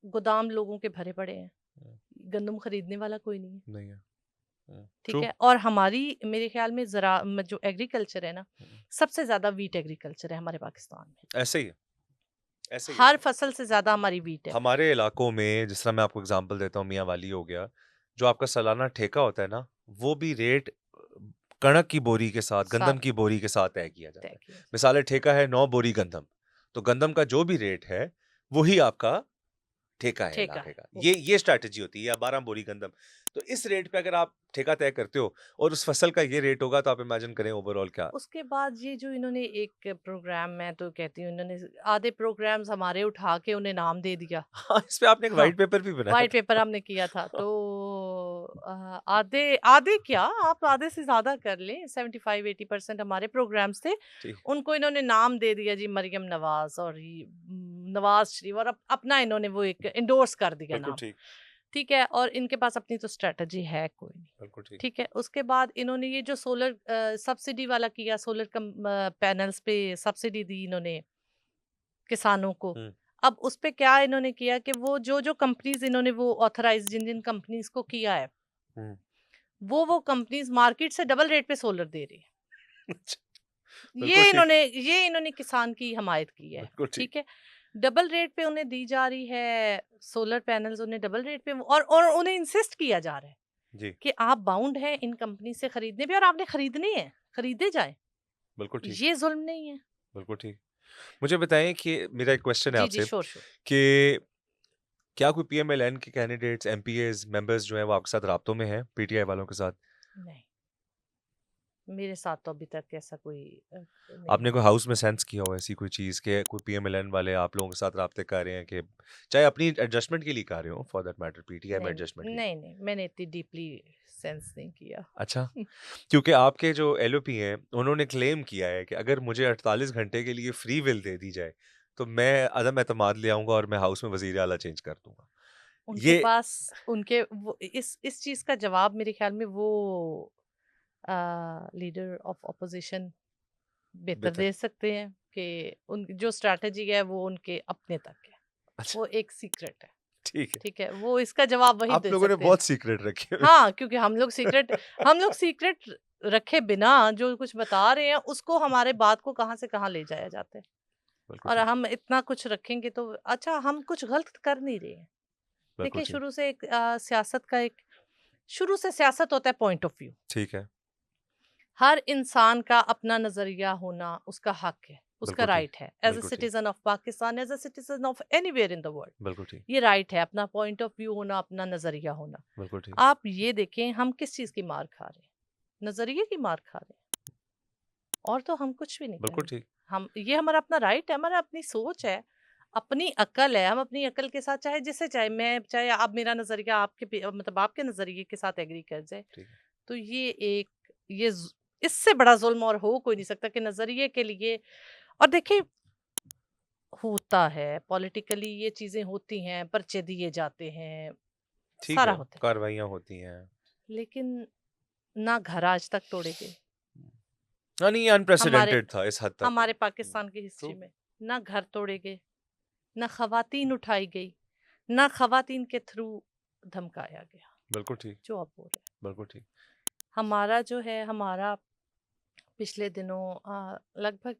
[SPEAKER 1] गोदाम लोगों के भरे पड़े हैं,
[SPEAKER 2] हुँ,
[SPEAKER 1] गंदम खरीदने वाला कोई नहीं है,
[SPEAKER 2] नहीं है। हुँ,
[SPEAKER 1] ठीक
[SPEAKER 2] ट्रू।
[SPEAKER 1] है। और हमारी, मेरे ख्याल में जो एग्रीकल्चर है ना,
[SPEAKER 2] हुँ,
[SPEAKER 1] सबसे ज्यादा वीट एग्रीकल्चर है हमारे पाकिस्तान में।
[SPEAKER 2] ऐसे ही है, ऐसे ही है।
[SPEAKER 1] हर फसल से ज्यादा हमारी वीट है।
[SPEAKER 2] हमारे इलाकों में जिस तरह मैं आपको एग्जांपल देता हूँ मियाँ वाली हो गया, जो आपका सालाना ठेका होता है ना, वो भी रेट कणक की बोरी के साथ,
[SPEAKER 1] सा
[SPEAKER 2] गंदम की बोरी के साथ तय किया जाता
[SPEAKER 1] तय
[SPEAKER 2] है।
[SPEAKER 1] किया
[SPEAKER 2] मिसाल है ठेका है 9 बोरी गंदम, तो गंदम का जो भी रेट है, वही आपका ठेका है
[SPEAKER 1] ठेका
[SPEAKER 2] इलाके
[SPEAKER 1] है,
[SPEAKER 2] का।
[SPEAKER 1] ओके।
[SPEAKER 2] ये स्ट्रैटेजी होती है, या 12 बोरी गंदम। तो इस रेट पे अगर आप ठेका तय करते हो और उस फसल का ये रेट होगा, तो आप इमेजिन करें ओवरऑल क्या।
[SPEAKER 1] उसके बाद ये जो इन्होंने एक प्रोग्राम, मैं तो कहती हूँ, इन्होंने आधे प्रोग्राम्स हमारे उठा के उन्हें नाम दे दिया।
[SPEAKER 2] हाँ, इस पे आपने एक
[SPEAKER 1] हाँ,
[SPEAKER 2] व्हाइट पेपर भी बनाया
[SPEAKER 1] व्हाइट
[SPEAKER 2] था।
[SPEAKER 1] पेपर हमने किया था, तो आधे आधे क्या, आप आधे से ज्यादा कर लें, 75-80% हमारे प्रोग्राम्स थे,
[SPEAKER 2] ठीक,
[SPEAKER 1] उनको इन्होंने नाम दे दिया जी, मरियम नवाज और ये नवाज शरीफ, और अपना इन्होंने वो एक इंडोर्स कर दिया
[SPEAKER 2] बिल्कुल
[SPEAKER 1] नाम,
[SPEAKER 2] ठीक,
[SPEAKER 1] ठीक है। और इनके पास अपनी तो स्ट्रेटजी है कोई नहीं,
[SPEAKER 2] बिल्कुल ठीक।
[SPEAKER 1] ठीक है। उसके बाद इन्होंने ये जो सोलर सब्सिडी वाला किया, सोलर पैनल्स पे सब्सिडी दी इन्होंने किसानों को।
[SPEAKER 2] हुँ,
[SPEAKER 1] अब उस पे क्या इन्होंने किया कि वो जो जो कंपनीज इन्होंने वो ऑथराइज, जिन जिन कंपनीज को किया है,
[SPEAKER 2] हुँ।
[SPEAKER 1] वो कंपनीज मार्केट से डबल रेट पे सोलर दे रही है।
[SPEAKER 2] अच्छा, बिल्कुल ठीक,
[SPEAKER 1] ये इन्होंने किसान की हमायत की है,
[SPEAKER 2] बिल्कुल ठीक।
[SPEAKER 1] ठीक है। डबल रेट पे उन्हें दी जा रही है सोलर पैनल्स, उन्हें डबल रेट पे, और उन्हें इंसिस्ट किया जा रहा है
[SPEAKER 2] जी,
[SPEAKER 1] कि आप बाउंड हैं इन कंपनी से खरीदने भी, और आपने खरीदनी है, खरीदे जाए।
[SPEAKER 2] बिल्कुल ठीक,
[SPEAKER 1] ये जुल्म नहीं है।
[SPEAKER 2] बिल्कुल ठीक। मुझे बताएँ कि मेरा एक क्वेश्चन है
[SPEAKER 1] जी जी,
[SPEAKER 2] आपसे
[SPEAKER 1] श्योर श्योर।
[SPEAKER 2] कि क्या कोई पीएमएलएन के कैंडिडेट्स, एमपीएस मेंबर्स जो हैं वो आपके साथ राब्तों में हैं, पीटीआई वालों के साथ?
[SPEAKER 1] नहीं, मेरे साथ तो अभी तक ऐसा कोई नहीं
[SPEAKER 2] आपने
[SPEAKER 1] है।
[SPEAKER 2] कोई हाउस में सेंस किया हो ऐसी कोई चीज़ कि कोई पीएमएलएन वाले आप लोगों के साथ राब्ते कर रहे हैं, कि चाहे अपनी एडजस्टमेंट के लिए कर रहे हो, फॉर दैट मैटर पीटीआई में
[SPEAKER 1] नहीं
[SPEAKER 2] एडजस्टमेंट के लिए?
[SPEAKER 1] नहीं नहीं, मैंने इतनी डीपली सेंस नहीं किया।
[SPEAKER 2] अच्छा, क्योंकि आपके जो एलओपी हैं, उन्होंने क्लेम किया है कि अगर मुझे 48 घंटे के लिए फ्री विल दे दी जाए, तो मैं अदम एतमाद ले आऊँगा और मैं हाउस में वज़ीर आला चेंज कर दूँगा।
[SPEAKER 1] उनके
[SPEAKER 2] ये
[SPEAKER 1] पास, उनके वो इस चीज का जवाब मेरे ख्याल में वो लीडर ऑफ ऑपोजिशन बेहतर
[SPEAKER 2] बेहतर।
[SPEAKER 1] दे सकते हैं कि उन जो स्ट्रैटेजी है वो उनके अपने तक है,
[SPEAKER 2] अच्छा,
[SPEAKER 1] वो एक सीक्रेट है,
[SPEAKER 2] ठीक है।
[SPEAKER 1] ठीक है। वो इसका जवाब वही
[SPEAKER 2] आप
[SPEAKER 1] दे
[SPEAKER 2] लोगों ने
[SPEAKER 1] सकते हैं।
[SPEAKER 2] बहुत सीक्रेट रखे हुए हैं।
[SPEAKER 1] हाँ, क्योंकि हम लोग सीक्रेट रखे बिना जो कुछ बता रहे हैं, उसको, हमारे बात को कहाँ से कहाँ ले जाया जाता है।
[SPEAKER 2] बिल्कुल
[SPEAKER 1] और
[SPEAKER 2] ठीक,
[SPEAKER 1] हम इतना कुछ रखेंगे तो अच्छा, हम कुछ गलत कर नहीं रहे हैं।
[SPEAKER 2] बिल्कुल
[SPEAKER 1] देखिए,
[SPEAKER 2] ठीक।
[SPEAKER 1] शुरू से एक सियासत का एक, शुरू से सियासत होता है पॉइंट ऑफ व्यू।
[SPEAKER 2] ठीक है,
[SPEAKER 1] हर इंसान का अपना नजरिया होना उसका हक है, उसका
[SPEAKER 2] बिल्कुल ठीक,
[SPEAKER 1] राइट है, एज अ
[SPEAKER 2] बिल्कुल ठीक,
[SPEAKER 1] citizen of Pakistan, as a citizen of anywhere in the world.
[SPEAKER 2] बिल्कुल ठीक,
[SPEAKER 1] ये राइट है, अपना पॉइंट ऑफ व्यू होना, अपना नजरिया होना।
[SPEAKER 2] बिल्कुल ठीक,
[SPEAKER 1] आप ये देखें, हम किस चीज की मार खा रहे हैं, नजरिए की मार खा रहे हैं, और तो हम कुछ भी नहीं कर
[SPEAKER 2] बिल्कुल
[SPEAKER 1] रहे।
[SPEAKER 2] ठीक।
[SPEAKER 1] हम, ये हमारा अपना राइट है, हमारा अपनी सोच है। अपनी अक्ल है, हम अपनी अक्ल के साथ चाहे जिसे चाहे, मैं चाहे आप मेरा नजरिया मतलब आपके नजरिए के साथ एग्री कर जाए,
[SPEAKER 2] ठीक है।
[SPEAKER 1] तो ये इससे बड़ा जुल्म और हो कोई नहीं सकता कि नजरिए के लिए। और देखिए, होता है पॉलिटिकली, ये चीजें होती हैं, पर्चे दिए जाते हैं,
[SPEAKER 2] ठीक
[SPEAKER 1] सारा
[SPEAKER 2] है,
[SPEAKER 1] होता है,
[SPEAKER 2] कार्रवाइयाँ होती हैं।
[SPEAKER 1] लेकिन ना घर आज तक तोड़े गए
[SPEAKER 2] हाँ, नहीं, ये
[SPEAKER 1] हमारे
[SPEAKER 2] अनप्रेसिडेंटेड था इस हद तक।
[SPEAKER 1] हमारे पाकिस्तान की
[SPEAKER 2] ट्रू।
[SPEAKER 1] हिस्ट्री में। ना घर तोड़े गए, ना खवातीन उठाई गई, ना खवातीन के थ्रू धमकाया गया,
[SPEAKER 2] बिल्कुल ठीक,
[SPEAKER 1] जो आप बोल रहे हैं।
[SPEAKER 2] बिल्कुल ठीक।
[SPEAKER 1] हमारा पिछले दिनों लगभग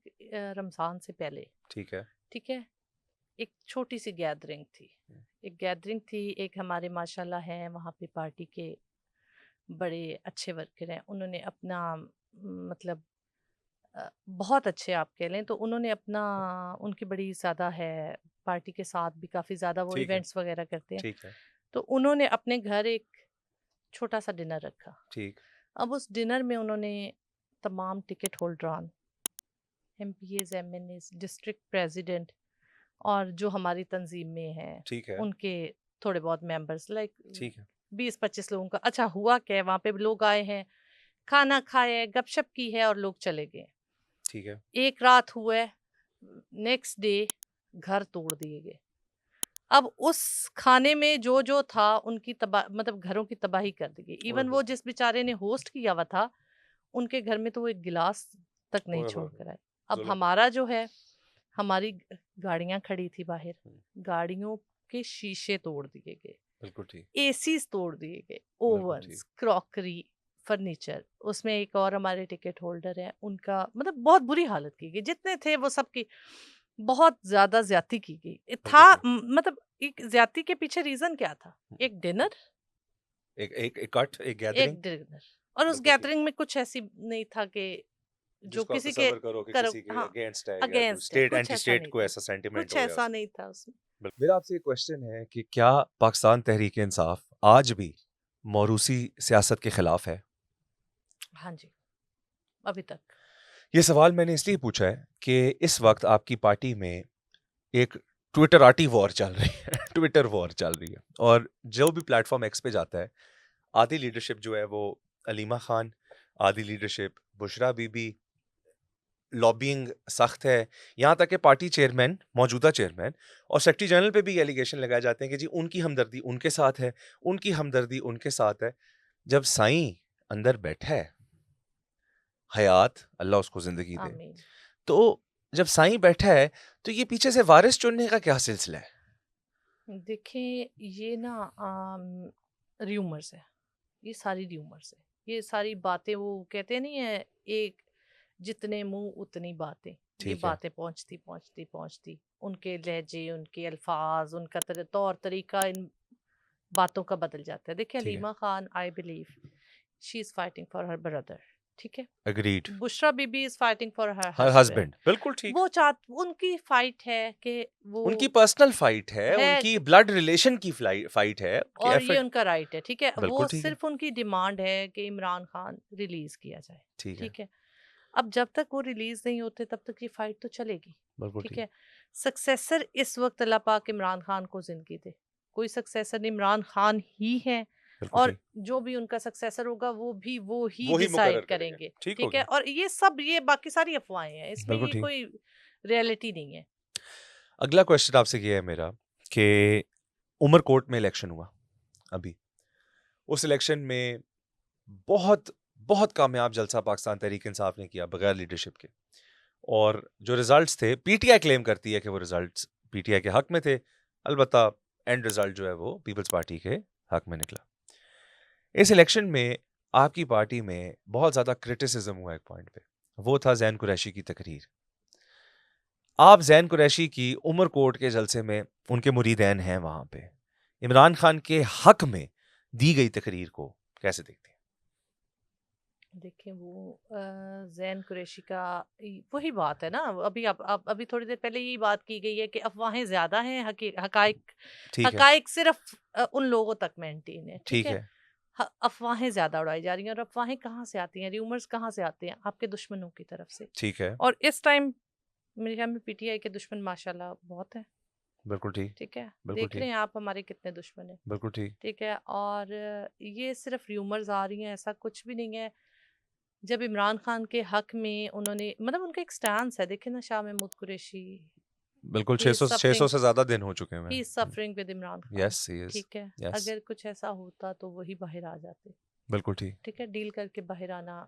[SPEAKER 1] रमजान से पहले,
[SPEAKER 2] ठीक है।
[SPEAKER 1] ठीक है, एक छोटी सी गैदरिंग थी। एक हमारे माशाल्लाह हैं वहाँ पे पार्टी के बड़े अच्छे वर्कर हैं, उन्होंने अपना मतलब बहुत अच्छे आप कह लें तो उन्होंने अपना, उनकी बड़ी ज़्यादा है, पार्टी के साथ भी काफ़ी ज़्यादा वो
[SPEAKER 2] ठीक है,
[SPEAKER 1] इवेंट्स वगैरह करते हैं।
[SPEAKER 2] ठीक है,
[SPEAKER 1] तो उन्होंने अपने घर एक छोटा सा डिनर रखा।
[SPEAKER 2] ठीक।
[SPEAKER 1] अब उस डिनर में उन्होंने तमाम ticket होल्डरान, MPAs, MNAs, district president और जो हमारी तंजीम में हैं
[SPEAKER 2] ठीक है,
[SPEAKER 1] उनके थोड़े बहुत मेंबर्स, लाइक
[SPEAKER 2] ठीक है,
[SPEAKER 1] 20-25 लोगों का। अच्छा हुआ क्या, वहाँ पे लोग आए हैं, खाना खाए, गपशप की है और लोग चले गए।
[SPEAKER 2] ठीक है।
[SPEAKER 1] एक रात हुआ है, नेक्स्ट डे घर तोड़ दिए गए। अब उस खाने में जो जो था उनकी तबाह, मतलब घरों की तबाही कर दी गई।
[SPEAKER 2] ओए
[SPEAKER 1] इवन
[SPEAKER 2] होए!
[SPEAKER 1] वो जिस बेचारे ने होस्ट किया हुआ था, उनके घर में तो वो एक गिलास तक नहीं
[SPEAKER 2] ओए होए
[SPEAKER 1] छोड़
[SPEAKER 2] होए!
[SPEAKER 1] कर आए। अब
[SPEAKER 2] ज़ुल्म।
[SPEAKER 1] हमारा जो है, हमारी गाड़ियां खड़ी थी बाहर,
[SPEAKER 2] हुँ,
[SPEAKER 1] गाड़ियों के शीशे तोड़ दिए गए,
[SPEAKER 2] बिल्कुल ठीक,
[SPEAKER 1] एसीज तोड़ दिए गए,
[SPEAKER 2] बिल्कुल ठीक।
[SPEAKER 1] Ovens, crockery, furniture. उसमें एक और हमारे टिकट होल्डर है, उनका मतलब बहुत बुरी हालत की गई, जितने थे वो सब की बहुत ज्यादा ज्यादती की गई।
[SPEAKER 2] बिल्कुल ठीक।
[SPEAKER 1] मतलब एक ज्यादती के पीछे रीजन क्या था?
[SPEAKER 2] हुँ,
[SPEAKER 1] एक डिनर,
[SPEAKER 2] एक एक इकट्ठ, एक गैदरिंग,
[SPEAKER 1] एक डिनर, और उस
[SPEAKER 2] बिल्कुल ठीक।
[SPEAKER 1] गैदरिंग में कुछ ऐसी नहीं था कि जो
[SPEAKER 2] जिसको आप
[SPEAKER 1] किसी के
[SPEAKER 2] तसव्वुर करो कि
[SPEAKER 1] करो,
[SPEAKER 2] किसी के
[SPEAKER 1] हाँ,
[SPEAKER 2] अगेंस्ट है या कोई
[SPEAKER 1] अगेंस्ट है,
[SPEAKER 2] स्टेट
[SPEAKER 1] कुछ
[SPEAKER 2] एंटी
[SPEAKER 1] ऐसा
[SPEAKER 2] स्टेट
[SPEAKER 1] नहीं
[SPEAKER 2] को
[SPEAKER 1] था,
[SPEAKER 2] ऐसा सेंटिमेंट
[SPEAKER 1] कुछ
[SPEAKER 2] हो गया
[SPEAKER 1] ऐसा
[SPEAKER 2] उसमें।
[SPEAKER 1] नहीं था उसमें।
[SPEAKER 2] मेरा आपसे एक क्वेश्चन है कि क्या पाकिस्तान तहरीक-ए-इंसाफ आज भी मौरूसी सियासत के खिलाफ है?
[SPEAKER 1] हाँ जी, अभी तक।
[SPEAKER 2] ये सवाल मैंने इसलिए पूछा है कि इस वक्त आपकी पार्टी में एक ट्विटराटी वॉर चल रही है। ट्विटर वॉर चल रही है, और जो भी प्लेटफॉर्म एक्स पे जाता है, आधी लीडरशिप जो है वो अलीमा खान, आधी लीडरशिप बुशरा बीबी, लॉबिंग सख्त है। यहाँ तक कि पार्टी चेयरमैन, मौजूदा चेयरमैन और सेक्रेटरी जनरल पे भी एलिगेशन लगाए जाते हैं कि जी उनकी हमदर्दी उनके साथ है, उनकी हमदर्दी उनके साथ है। जब साईं अंदर बैठा है, हयात, अल्लाह उसको जिंदगी दे,
[SPEAKER 1] आमीन।
[SPEAKER 2] तो जब साईं बैठा है, तो ये पीछे से वारिस चुनने का क्या सिलसिला है?
[SPEAKER 1] देखिए, ये ना र्यूमर्स है, ये सारी र्यूमर्स है, ये सारी बातें, वो कहते नहीं है, एक जितने मुंह उतनी बातें। ये
[SPEAKER 2] ठीक है,
[SPEAKER 1] बातें पहुंचती पहुंचती पहुंचती, उनके लहजे, उनके अल्फाज, उनका तौर तरीका इन बातों का बदल जाता है। देखिए,
[SPEAKER 2] ठीक है,
[SPEAKER 1] Aleema Khan, I believe she is fighting for her brother, ठीक है।
[SPEAKER 2] Agreed.
[SPEAKER 1] Bushra Bibi is fighting for her
[SPEAKER 2] her
[SPEAKER 1] husband.
[SPEAKER 2] Husband, बिल्कुल ठीक।
[SPEAKER 1] वो चाह उनकी फाइट है कि वो
[SPEAKER 2] उनकी पर्सनल फाइट है,
[SPEAKER 1] है,
[SPEAKER 2] उनकी ब्लड रिलेशन की फाइट है कि
[SPEAKER 1] और ये
[SPEAKER 2] एफर्ट।
[SPEAKER 1] उनका राइट है, ठीक है। वो
[SPEAKER 2] बिल्कुल ठीक है,
[SPEAKER 1] सिर्फ उनकी डिमांड है कि इमरान खान रिलीज किया जाए,
[SPEAKER 2] ठीक है,
[SPEAKER 1] ठीक है। अब जब तक वो रिलीज नहीं होते तब तक ये फाइट तो चलेगी,
[SPEAKER 2] बिल्कुल
[SPEAKER 1] ठीक
[SPEAKER 2] ठीक,
[SPEAKER 1] है। सक्सेसर इस वक्त अल्लाह पाक इमरान खान को जिंदगी दे, कोई सक्सेसर इमरान खान ही है,
[SPEAKER 2] बिल्कुल
[SPEAKER 1] और
[SPEAKER 2] ठीक।
[SPEAKER 1] जो भी उनका सक्सेसर होगा वो ही
[SPEAKER 2] वो ही मुकर्रर
[SPEAKER 1] डिसाइड
[SPEAKER 2] करेंगे,
[SPEAKER 1] करेंगे,
[SPEAKER 2] ठीक हो
[SPEAKER 1] ठीक है।
[SPEAKER 2] गया,
[SPEAKER 1] और ये बाकी सारी अफवाहें हैं, इसमें
[SPEAKER 2] बिल्कुल
[SPEAKER 1] ये
[SPEAKER 2] ठीक।
[SPEAKER 1] कोई रियलिटी नहीं है।
[SPEAKER 2] अगला क्वेश्चन आपसे ये है मेरा कि उमरकोट में इलेक्शन हुआ अभी, उस इलेक्शन में बहुत बहुत कामयाब जलसा पाकिस्तान तहरीक इंसाफ ने किया बगैर लीडरशिप के, और जो रिजल्ट्स थे, पीटीआई क्लेम करती है कि वो रिजल्ट्स पीटीआई के हक में थे, अलबत्ता एंड रिजल्ट जो है वो पीपल्स पार्टी के हक में निकला। इस इलेक्शन में आपकी पार्टी में बहुत ज्यादा क्रिटिसिज्म हुआ एक पॉइंट पे, वो था जैन कुरैशी की तकरीर। आप जैन कुरैशी की उमरकोट के जलसे में उनके मुरीदैन हैं, वहां पे इमरान खान के हक में दी गई तकरीर को कैसे देखते हैं?
[SPEAKER 1] देखिए, वो जैन कुरैशी का वही बात है ना। अभी थोड़ी देर पहले यही बात की गई है कि अफवाहें ज्यादा हैं, हकाइक
[SPEAKER 2] ठीक है,
[SPEAKER 1] हकाइक सिर्फ उन लोगों तक मेंटेन है, ठीक
[SPEAKER 2] ठीक
[SPEAKER 1] है।
[SPEAKER 2] है,
[SPEAKER 1] अफवाहें ज्यादा उड़ाई जा रही हैं, और अफवाहें कहाँ से आती हैं, र्यूमर्स कहाँ से आते हैं? आपके दुश्मनों की तरफ से।
[SPEAKER 2] ठीक है,
[SPEAKER 1] और इस टाइम मेरे ख्याल में पीटीआई के दुश्मन माशाल्लाह बहुत हैं,
[SPEAKER 2] बिल्कुल ठीक,
[SPEAKER 1] ठीक है,
[SPEAKER 2] बिल्कुल
[SPEAKER 1] देख रहे
[SPEAKER 2] ठीक,
[SPEAKER 1] हैं आप हमारे कितने दुश्मन हैं।
[SPEAKER 2] बिल्कुल ठीक,
[SPEAKER 1] ठीक है, और ये सिर्फ र्यूमर्स आ रही हैं, ऐसा कुछ भी नहीं है। जब इमरान खान के हक में उन्होंने, मतलब उनका एक स्टैंस है, देखे ना शाह महमूद कुरैशी,
[SPEAKER 2] बिल्कुल
[SPEAKER 1] ही इज
[SPEAKER 2] 600
[SPEAKER 1] सफरिंग,
[SPEAKER 2] से ज़्यादा दिन हो चुके हैं।
[SPEAKER 1] He is suffering with Imran Khan.
[SPEAKER 2] Yes, he is,
[SPEAKER 1] ठीक है,
[SPEAKER 2] यस,
[SPEAKER 1] अगर कुछ ऐसा होता तो वही बाहर आ जाते।
[SPEAKER 2] बिल्कुल ठीक।
[SPEAKER 1] ठीक है, डील करके बाहर आना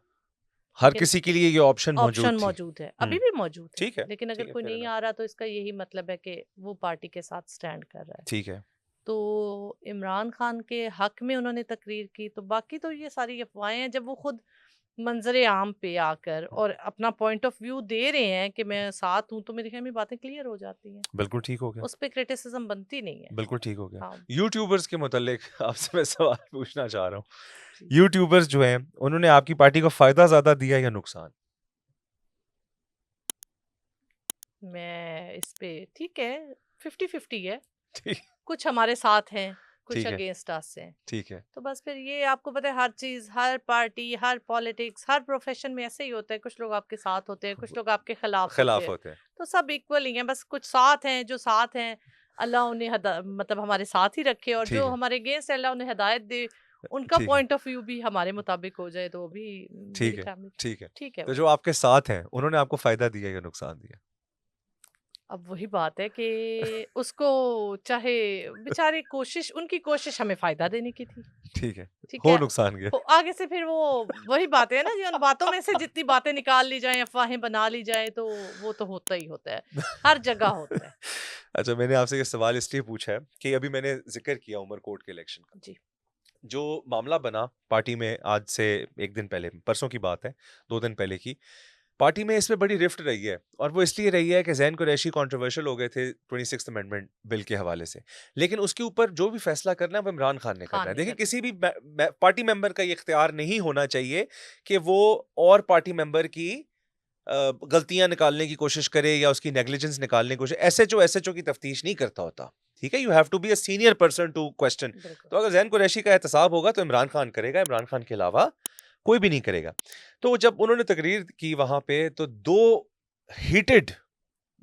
[SPEAKER 2] हर
[SPEAKER 1] फिर
[SPEAKER 2] किसी के लिए ये ऑप्शन मौजूद
[SPEAKER 1] ऑप्शन
[SPEAKER 2] थी।
[SPEAKER 1] मौजूद है, अभी
[SPEAKER 2] हुँ,
[SPEAKER 1] भी मौजूद है,
[SPEAKER 2] ठीक है,
[SPEAKER 1] लेकिन अगर
[SPEAKER 2] ठीक है,
[SPEAKER 1] कोई
[SPEAKER 2] फ़ेयर
[SPEAKER 1] नहीं
[SPEAKER 2] इनफ,
[SPEAKER 1] आ रहा तो इसका यही मतलब है कि वो पार्टी के साथ स्टैंड कर रहा है।
[SPEAKER 2] ठीक है,
[SPEAKER 1] तो इमरान खान के हक में उन्होंने तकरीर की, तो बाकी तो ये सारी अफवाहें हैं। जब वो खुद मंजरे आम पे आकर और अपना पॉइंट ऑफ व्यू दे रहे हैं कि मैं साथ हूँ, तो मेरे ख्याल में बातें क्लियर हो जाती हैं,
[SPEAKER 2] बिल्कुल ठीक हो गया,
[SPEAKER 1] उस पे क्रिटिसिज्म बनती नहीं है।
[SPEAKER 2] बिल्कुल ठीक हो गया।
[SPEAKER 1] हाँ
[SPEAKER 2] यूट्यूबर्स के मुतालिक आपसे मैं सवाल पूछना चाह रहा हूँ।
[SPEAKER 1] जी।
[SPEAKER 2] यूट्यूबर्स जो हैं, उन्होंने आपकी पार्टी को फ़ायदा ज़्यादा दिया या नुकसान?
[SPEAKER 1] मैं इस पे ठीक है, 50-50 है।
[SPEAKER 2] ठीक,
[SPEAKER 1] कुछ हमारे साथ हैं, कुछ
[SPEAKER 2] ठीक है,
[SPEAKER 1] अगेंस्ट अस हैं।
[SPEAKER 2] ठीक है,
[SPEAKER 1] तो बस फिर ये आपको पता है, हर चीज, हर पार्टी, हर पॉलिटिक्स, हर प्रोफेशन में ऐसे ही होता है। कुछ लोग आपके साथ होते हैं, कुछ लोग आपके खिलाफ होते
[SPEAKER 2] खिलाफ
[SPEAKER 1] हैं।
[SPEAKER 2] होते हैं।
[SPEAKER 1] तो सब इक्वल ही हैं, बस कुछ साथ हैं, जो साथ हैं अल्लाह उन्हें मतलब हमारे साथ ही रखे, और
[SPEAKER 2] ठीक
[SPEAKER 1] जो
[SPEAKER 2] है,
[SPEAKER 1] हमारे अगेंस्ट अल्लाह उन्हें हिदायत दे, उनका
[SPEAKER 2] ठीक है,
[SPEAKER 1] पॉइंट ऑफ व्यू भी हमारे मुताबिक हो जाए, तो भी
[SPEAKER 2] ठीक
[SPEAKER 1] मेरे
[SPEAKER 2] है,
[SPEAKER 1] ख्याल में
[SPEAKER 2] ठीक है।
[SPEAKER 1] ठीक है
[SPEAKER 2] तो
[SPEAKER 1] वो।
[SPEAKER 2] जो आपके साथ हैं, उन्होंने आपको फ़ायदा दिया या नुकसान दिया?
[SPEAKER 1] अब वही बात है कि उसको, चाहे बेचारे, कोशिश, उनकी कोशिश हमें फायदा देने की थी।
[SPEAKER 2] ठीक है,
[SPEAKER 1] ठीक
[SPEAKER 2] हो
[SPEAKER 1] है,
[SPEAKER 2] नुकसान गया।
[SPEAKER 1] आगे से फिर वो वही बातें है ना, जी, उन बातों में से जितनी बातें निकाल ली जाएं, अफवाहें बना ली जाए, तो वो तो होता ही होता है, हर जगह होता है।
[SPEAKER 2] अच्छा, मैंने आपसे ये सवाल इसलिए पूछा है कि अभी मैंने ज़िक्र किया उमरकोट के इलेक्शन का।
[SPEAKER 1] जी।
[SPEAKER 2] जो मामला बना पार्टी में आज से 1 दिन पहले, परसों की बात है, 2 दिन पहले की। पार्टी में इसमें बड़ी रिफ्ट रही है और वो इसलिए रही है कि ज़ैन कुरैशी कंट्रोवर्शियल हो गए थे 26th अमेंडमेंट बिल के हवाले से। लेकिन उसके ऊपर जो भी फैसला करना है वो इमरान खान ने करना
[SPEAKER 1] खान
[SPEAKER 2] है।
[SPEAKER 1] नहीं
[SPEAKER 2] देखिए
[SPEAKER 1] करना।
[SPEAKER 2] किसी भी पार्टी मेंबर का ये इख्तियार नहीं होना चाहिए कि वो और पार्टी मेंबर की गलतियां निकालने की कोशिश करे या उसकी नेग्लिजेंस निकालने की कोशिश। एसएचओ की तफ्तीश नहीं करता होता। ठीक है, you have to be a senior person to question.
[SPEAKER 1] बिल्कुल।
[SPEAKER 2] तो अगर जैन कुरैशी का एहतसाब होगा तो इमरान खान करेगा, इमरान खान के अलावा कोई भी नहीं करेगा। तो जब उन्होंने तकरीर की वहां पे तो दो हीटेड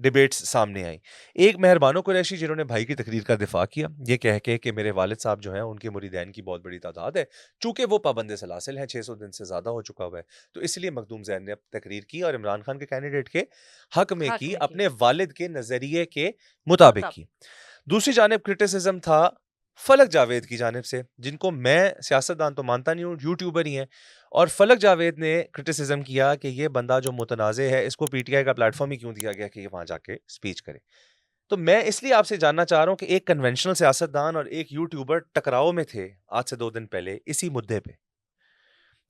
[SPEAKER 2] डिबेट्स सामने आई। एक मेहरबानो कुरैशी जिन्होंने भाई की तकरीर का दिफा किया ये कह के कि मेरे वालिद साहब जो हैं उनके मुरीदैन की बहुत बड़ी तादाद है, चूंकि वो पाबंद सलासिल हैं, 600 दिन से ज्यादा हो चुका हुआ है, तो इसलिए मखदूम जैन ने अब तकरीर की और इमरान खान के कैंडिडेट के हक में
[SPEAKER 1] हक
[SPEAKER 2] की,
[SPEAKER 1] में की
[SPEAKER 2] अपने वालिद के नजरिए के मुताबिक की।
[SPEAKER 1] मुताबिक।
[SPEAKER 2] दूसरी जानिब क्रिटिसिज्म था फलक जावेद की जानिब से, जिनको मैं सियासतदान तो मानता नहीं हूँ, यूट्यूबर ही हैं। और फलक जावेद ने क्रिटिसिज्म किया कि ये बंदा जो मुतनाज़े है, इसको पीटीआई का प्लेटफॉर्म ही क्यों दिया गया कि ये वहां जाके स्पीच करे। तो मैं इसलिए आपसे जानना चाह रहा हूं कि एक कन्वेंशनल सियासतदान और एक यूट्यूबर टकराव में थे आज से 2 दिन पहले इसी मुद्दे पे।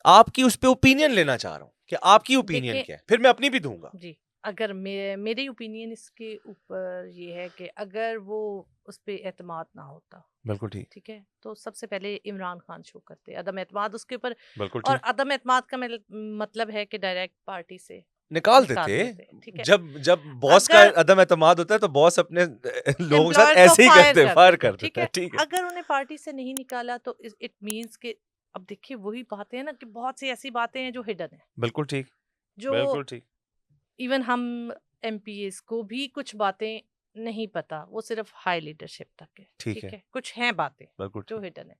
[SPEAKER 2] आपकी उस पे ओपिनियन लेना चाह रहा हूं कि आपकी ओपिनियन
[SPEAKER 1] देखें
[SPEAKER 2] क्या है, फिर मैं अपनी भी दूंगा।
[SPEAKER 1] जी, अगर मेरी ओपिनियन इसके ऊपर ये है कि अगर वो उस पे एतमाद ना होता,
[SPEAKER 2] बिल्कुल ठीक,
[SPEAKER 1] ठीक है, तो सबसे पहले इमरान खान शो करते अदम एतमाद उसके ऊपर।
[SPEAKER 2] बिल्कुल
[SPEAKER 1] और
[SPEAKER 2] ठीक,
[SPEAKER 1] अदम एतमाद का मतलब है कि डायरेक्ट पार्टी से
[SPEAKER 2] निकाल
[SPEAKER 1] निकाल
[SPEAKER 2] देते।
[SPEAKER 1] देते, ठीक है।
[SPEAKER 2] जब जब बॉस का
[SPEAKER 1] अगर
[SPEAKER 2] अदम एतमाद होता है तो बॉस अपने लोगों के साथ
[SPEAKER 1] एम्प्लॉयर को
[SPEAKER 2] ऐसे ही
[SPEAKER 1] फायर
[SPEAKER 2] करते हैं,
[SPEAKER 1] कर
[SPEAKER 2] फायर
[SPEAKER 1] देते,
[SPEAKER 2] कर
[SPEAKER 1] ठीक
[SPEAKER 2] देता है।
[SPEAKER 1] है।
[SPEAKER 2] ठीक है,
[SPEAKER 1] अगर उन्हें पार्टी से नहीं निकाला तो इट मींस कि, अब देखिए वही बातें हैं ना, कि बहुत सी ऐसी बातें हैं जो हिडन है,
[SPEAKER 2] बिल्कुल ठीक,
[SPEAKER 1] जो
[SPEAKER 2] बिल्कुल ठीक,
[SPEAKER 1] इवन हम एमपीएस को भी कुछ बातें नहीं पता, वो सिर्फ हाई लीडरशिप तक है,
[SPEAKER 2] ठीक
[SPEAKER 1] ठीक
[SPEAKER 2] है,
[SPEAKER 1] है, कुछ हैं बातें
[SPEAKER 2] बिल्कुल
[SPEAKER 1] जो
[SPEAKER 2] ठीक।
[SPEAKER 1] हिडन है।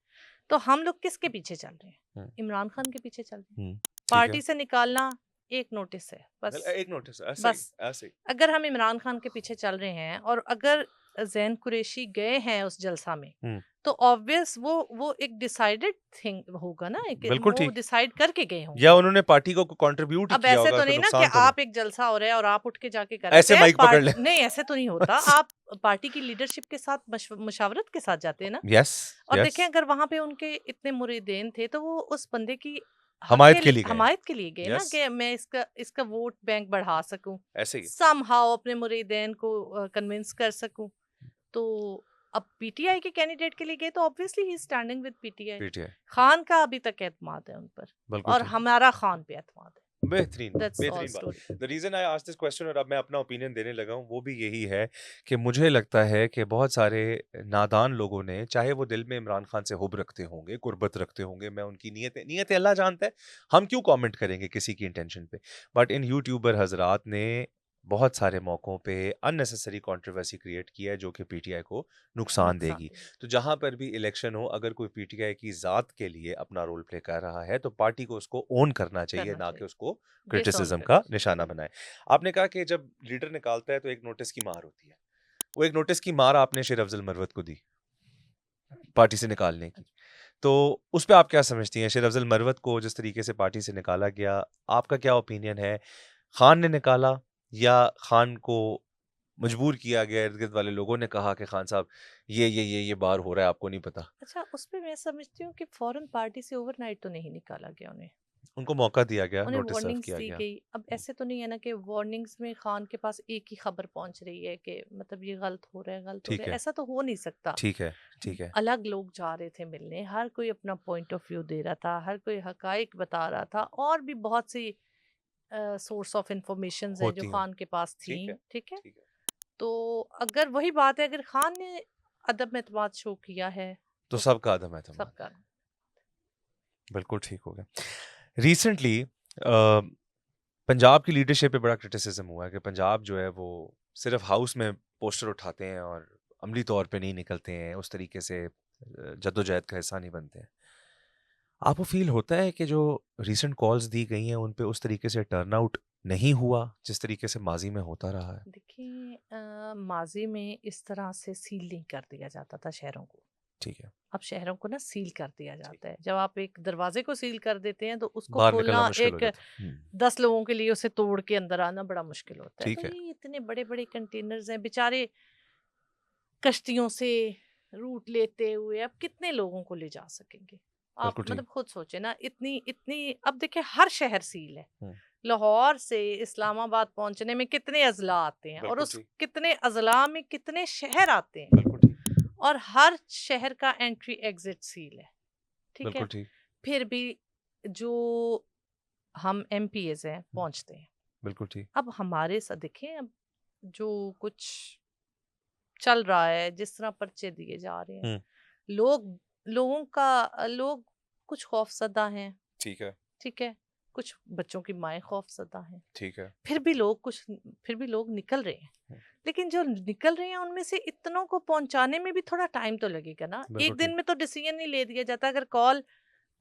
[SPEAKER 1] तो हम लोग किसके पीछे चल रहे हैं?
[SPEAKER 2] हम्म,
[SPEAKER 1] इमरान खान के पीछे चल रहे हैं।
[SPEAKER 2] ठीक है।
[SPEAKER 1] पार्टी से निकालना एक नोटिस है बस।
[SPEAKER 2] एक नोटिस ऐसे ही,
[SPEAKER 1] बस
[SPEAKER 2] ऐसे ही।
[SPEAKER 1] अगर हम इमरान खान के पीछे चल रहे हैं, और अगर जैन कुरैशी गए हैं उस जलसा में,
[SPEAKER 2] हम्म,
[SPEAKER 1] तो ऑब्वियस वो एक डिसाइडेड थिंग होगा ना,
[SPEAKER 2] बिल्कुल
[SPEAKER 1] वो
[SPEAKER 2] ठीक।
[SPEAKER 1] डिसाइड करके गए
[SPEAKER 2] या
[SPEAKER 1] होंगे।
[SPEAKER 2] उन्होंने पार्टी को कंट्रीब्यूट ही
[SPEAKER 1] अब
[SPEAKER 2] किया
[SPEAKER 1] ऐसे
[SPEAKER 2] होगा,
[SPEAKER 1] तो
[SPEAKER 2] कोई
[SPEAKER 1] नहीं ना कि
[SPEAKER 2] नुकसान तो नहीं।
[SPEAKER 1] आप, एक जलसा हो रहा है और आप उठ के जाके कर
[SPEAKER 2] ऐसे
[SPEAKER 1] आते हैं
[SPEAKER 2] माइक पकड़ ले।
[SPEAKER 1] नहीं, ऐसे तो नहीं होता। आप पार्टी की लीडरशिप के साथ मुशावरत के साथ जाते हैं ना।
[SPEAKER 2] यस,
[SPEAKER 1] और
[SPEAKER 2] यस,
[SPEAKER 1] देखें, अगर वहां पे उनके इतने मुरीदेन थे, तो वो उस बंदे की हक
[SPEAKER 2] हमायत
[SPEAKER 1] के
[SPEAKER 2] के
[SPEAKER 1] लिए,
[SPEAKER 2] लिए गए।
[SPEAKER 1] हमायत के लिए गए ना,
[SPEAKER 2] यस,
[SPEAKER 1] कि मैं इसका इसका वोट बैंक बढ़ा सकूं,
[SPEAKER 2] ऐसे ही।
[SPEAKER 1] समहाउ अपने मुरीदेन को कन्विंस कर सकूं। तो अब पीटीआई के कैंडिडेट के लिए गए, तो obviously he standing with PTI.
[SPEAKER 2] PTI,
[SPEAKER 1] Khan का अभी तक एतमाद है उन पर,
[SPEAKER 2] बिल्कुल
[SPEAKER 1] और
[SPEAKER 2] ठीक।
[SPEAKER 1] हमारा खान पे एतमाद है।
[SPEAKER 2] बेहतरीन बात,
[SPEAKER 1] दैट्स ऑल
[SPEAKER 2] बेहतरीन
[SPEAKER 1] स्टोरी।
[SPEAKER 2] बात। The reason I asked this question और अब मैं अपना ओपिनियन देने लगा हूँ वो भी यही है कि मुझे लगता है कि बहुत सारे नादान लोगों ने, चाहे वो दिल में इमरान खान से हुब रखते होंगे, कुर्बत रखते होंगे, मैं उनकी नीयतें अल्लाह जानता है, हम क्यों कमेंट करेंगे किसी की इंटेंशन पे, बट इन यूट्यूबर हजरात ने बहुत सारे मौक़ों पे अननेसेसरी कंट्रोवर्सी क्रिएट की है जो कि पीटीआई को नुकसान
[SPEAKER 1] नुकसान
[SPEAKER 2] देगी।
[SPEAKER 1] देगी।
[SPEAKER 2] तो जहाँ पर भी इलेक्शन हो, अगर कोई पीटीआई की ज़ात के लिए अपना रोल प्ले कर रहा है तो पार्टी को उसको ओन करना चाहिए,
[SPEAKER 1] करना
[SPEAKER 2] ना कि
[SPEAKER 1] चाहिए,
[SPEAKER 2] उसको
[SPEAKER 1] डिसऑन
[SPEAKER 2] क्रिटिसिज्म
[SPEAKER 1] करना
[SPEAKER 2] का
[SPEAKER 1] चाहिए।
[SPEAKER 2] निशाना बनाए। आपने कहा कि जब लीडर निकालता है तो एक नोटिस की मार होती है। वो एक नोटिस की मार आपने शेर अफ़ज़ल मरवत को दी, पार्टी से निकालने की। तो उस पे आप क्या समझती हैं? शेर अफ़ज़ल मरवत को जिस तरीके से पार्टी से निकाला गया, आपका क्या ओपिनियन है? खान ने निकाला या खान को मजबूर किया गया, इर्द-गिर्द वाले लोगों ने कहा कि खान साहब ये बार हो रहा है, आपको नहीं पता?
[SPEAKER 1] अच्छा, उसपे मैं समझती हूँ कि फ़ौरन पार्टी से ओवरनाइट तो नहीं निकाला गया उन्हें।
[SPEAKER 2] उनको मौका दिया गया,
[SPEAKER 1] उन्हें
[SPEAKER 2] नोटिस सर्व
[SPEAKER 1] वार्निंग्स
[SPEAKER 2] किया
[SPEAKER 1] दी
[SPEAKER 2] गया।
[SPEAKER 1] गई। अब ऐसे तो नहीं है ना कि वार्निंग्स में खान के पास एक ही खबर पहुंच रही है कि मतलब ये गलत हो रहा है, गलत हो रहा
[SPEAKER 2] ठीक
[SPEAKER 1] है,
[SPEAKER 2] है,
[SPEAKER 1] ऐसा तो हो नहीं सकता।
[SPEAKER 2] ठीक है, ठीक है।
[SPEAKER 1] अलग लोग जा रहे थे मिलने, हर कोई अपना पॉइंट ऑफ व्यू दे रहा था, हर कोई हकाइक बता रहा था, और भी बहुत सी सोर्स ऑफ इंफॉर्मेशन हैं जो
[SPEAKER 2] होती हैं,
[SPEAKER 1] खान के पास थी।
[SPEAKER 2] ठीक है,
[SPEAKER 1] ठीक है,
[SPEAKER 2] ठीक है।
[SPEAKER 1] तो अगर वही बात है, अगर खान ने अदब एतमाद शो किया है
[SPEAKER 2] तो
[SPEAKER 1] तो
[SPEAKER 2] सबका अदम एतमाद,
[SPEAKER 1] सबका।
[SPEAKER 2] बिल्कुल ठीक हो गया। रिसेंटली पंजाब की लीडरशिप पे बड़ा क्रिटिसिज्म हुआ है कि पंजाब जो है वो सिर्फ हाउस में पोस्टर उठाते हैं और अमली तौर पे नहीं निकलते हैं, उस तरीके से जद्दोजहद का हिस्सा नहीं बनते हैं। आपको फ़ील होता है कि जो रीसेंट कॉल्स दी गई हैं, उन पे उस तरीके से टर्नआउट नहीं हुआ, जिस तरीके से माज़ी में होता रहा है?
[SPEAKER 1] देखिए, माजी में इस तरह से सील नहीं कर दिया जाता था शहरों को।
[SPEAKER 2] ठीक है,
[SPEAKER 1] अब शहरों को ना सील कर दिया
[SPEAKER 2] ठीक।
[SPEAKER 1] जाता है। जब आप एक दरवाजे को सील कर देते हैं तो उसको
[SPEAKER 2] बाहर निकलना
[SPEAKER 1] खोलना
[SPEAKER 2] मुश्किल हो
[SPEAKER 1] एक
[SPEAKER 2] जाता है।
[SPEAKER 1] 10 लोगों के लिए उसे तोड़ के अंदर आना बड़ा मुश्किल होता है। तो
[SPEAKER 2] ठीक है,
[SPEAKER 1] ये इतने बड़े-बड़े कंटेनर्स हैं, बेचारे कश्तियों से रूट लेते हुए अब कितने लोगों को ले जा सकेंगे? आप
[SPEAKER 2] बिल्कुल ठीक।
[SPEAKER 1] मतलब खुद सोचे ना, इतनी इतनी अब देखिए हर शहर सील है।
[SPEAKER 2] हुँ,
[SPEAKER 1] लाहौर से इस्लामाबाद पहुंचने में कितने अज़ला आते हैं, और
[SPEAKER 2] बिल्कुल
[SPEAKER 1] उस
[SPEAKER 2] ठीक,
[SPEAKER 1] कितने अज़ला में कितने शहर आते हैं,
[SPEAKER 2] बिल्कुल ठीक,
[SPEAKER 1] और हर शहर का एंट्री एग्जिट सील है। ठीक है?
[SPEAKER 2] बिल्कुल ठीक,
[SPEAKER 1] फिर भी जो हम एमपीएस हैं
[SPEAKER 2] हुँ,
[SPEAKER 1] पहुंचते हैं।
[SPEAKER 2] बिल्कुल ठीक।
[SPEAKER 1] अब हमारे साथ देखें, अब जो कुछ चल रहा है, जिस तरह पर्चे दिए जा रहे हैं,
[SPEAKER 2] हुँ,
[SPEAKER 1] लोग लोग कुछ खौफजदा हैं।
[SPEAKER 2] ठीक है,
[SPEAKER 1] ठीक है, कुछ बच्चों की माएँ खौफज़दा हैं,
[SPEAKER 2] ठीक है।
[SPEAKER 1] फिर भी लोग कुछ फिर भी लोग निकल रहे हैं।
[SPEAKER 2] हुँ,
[SPEAKER 1] लेकिन जो निकल रहे हैं उनमें से इतनों को पहुँचाने में भी थोड़ा टाइम तो लगेगा ना।
[SPEAKER 2] बिल्कुल
[SPEAKER 1] एक दिन
[SPEAKER 2] ठीक,
[SPEAKER 1] में तो डिसीज़न नहीं ले दिया जाता। अगर कॉल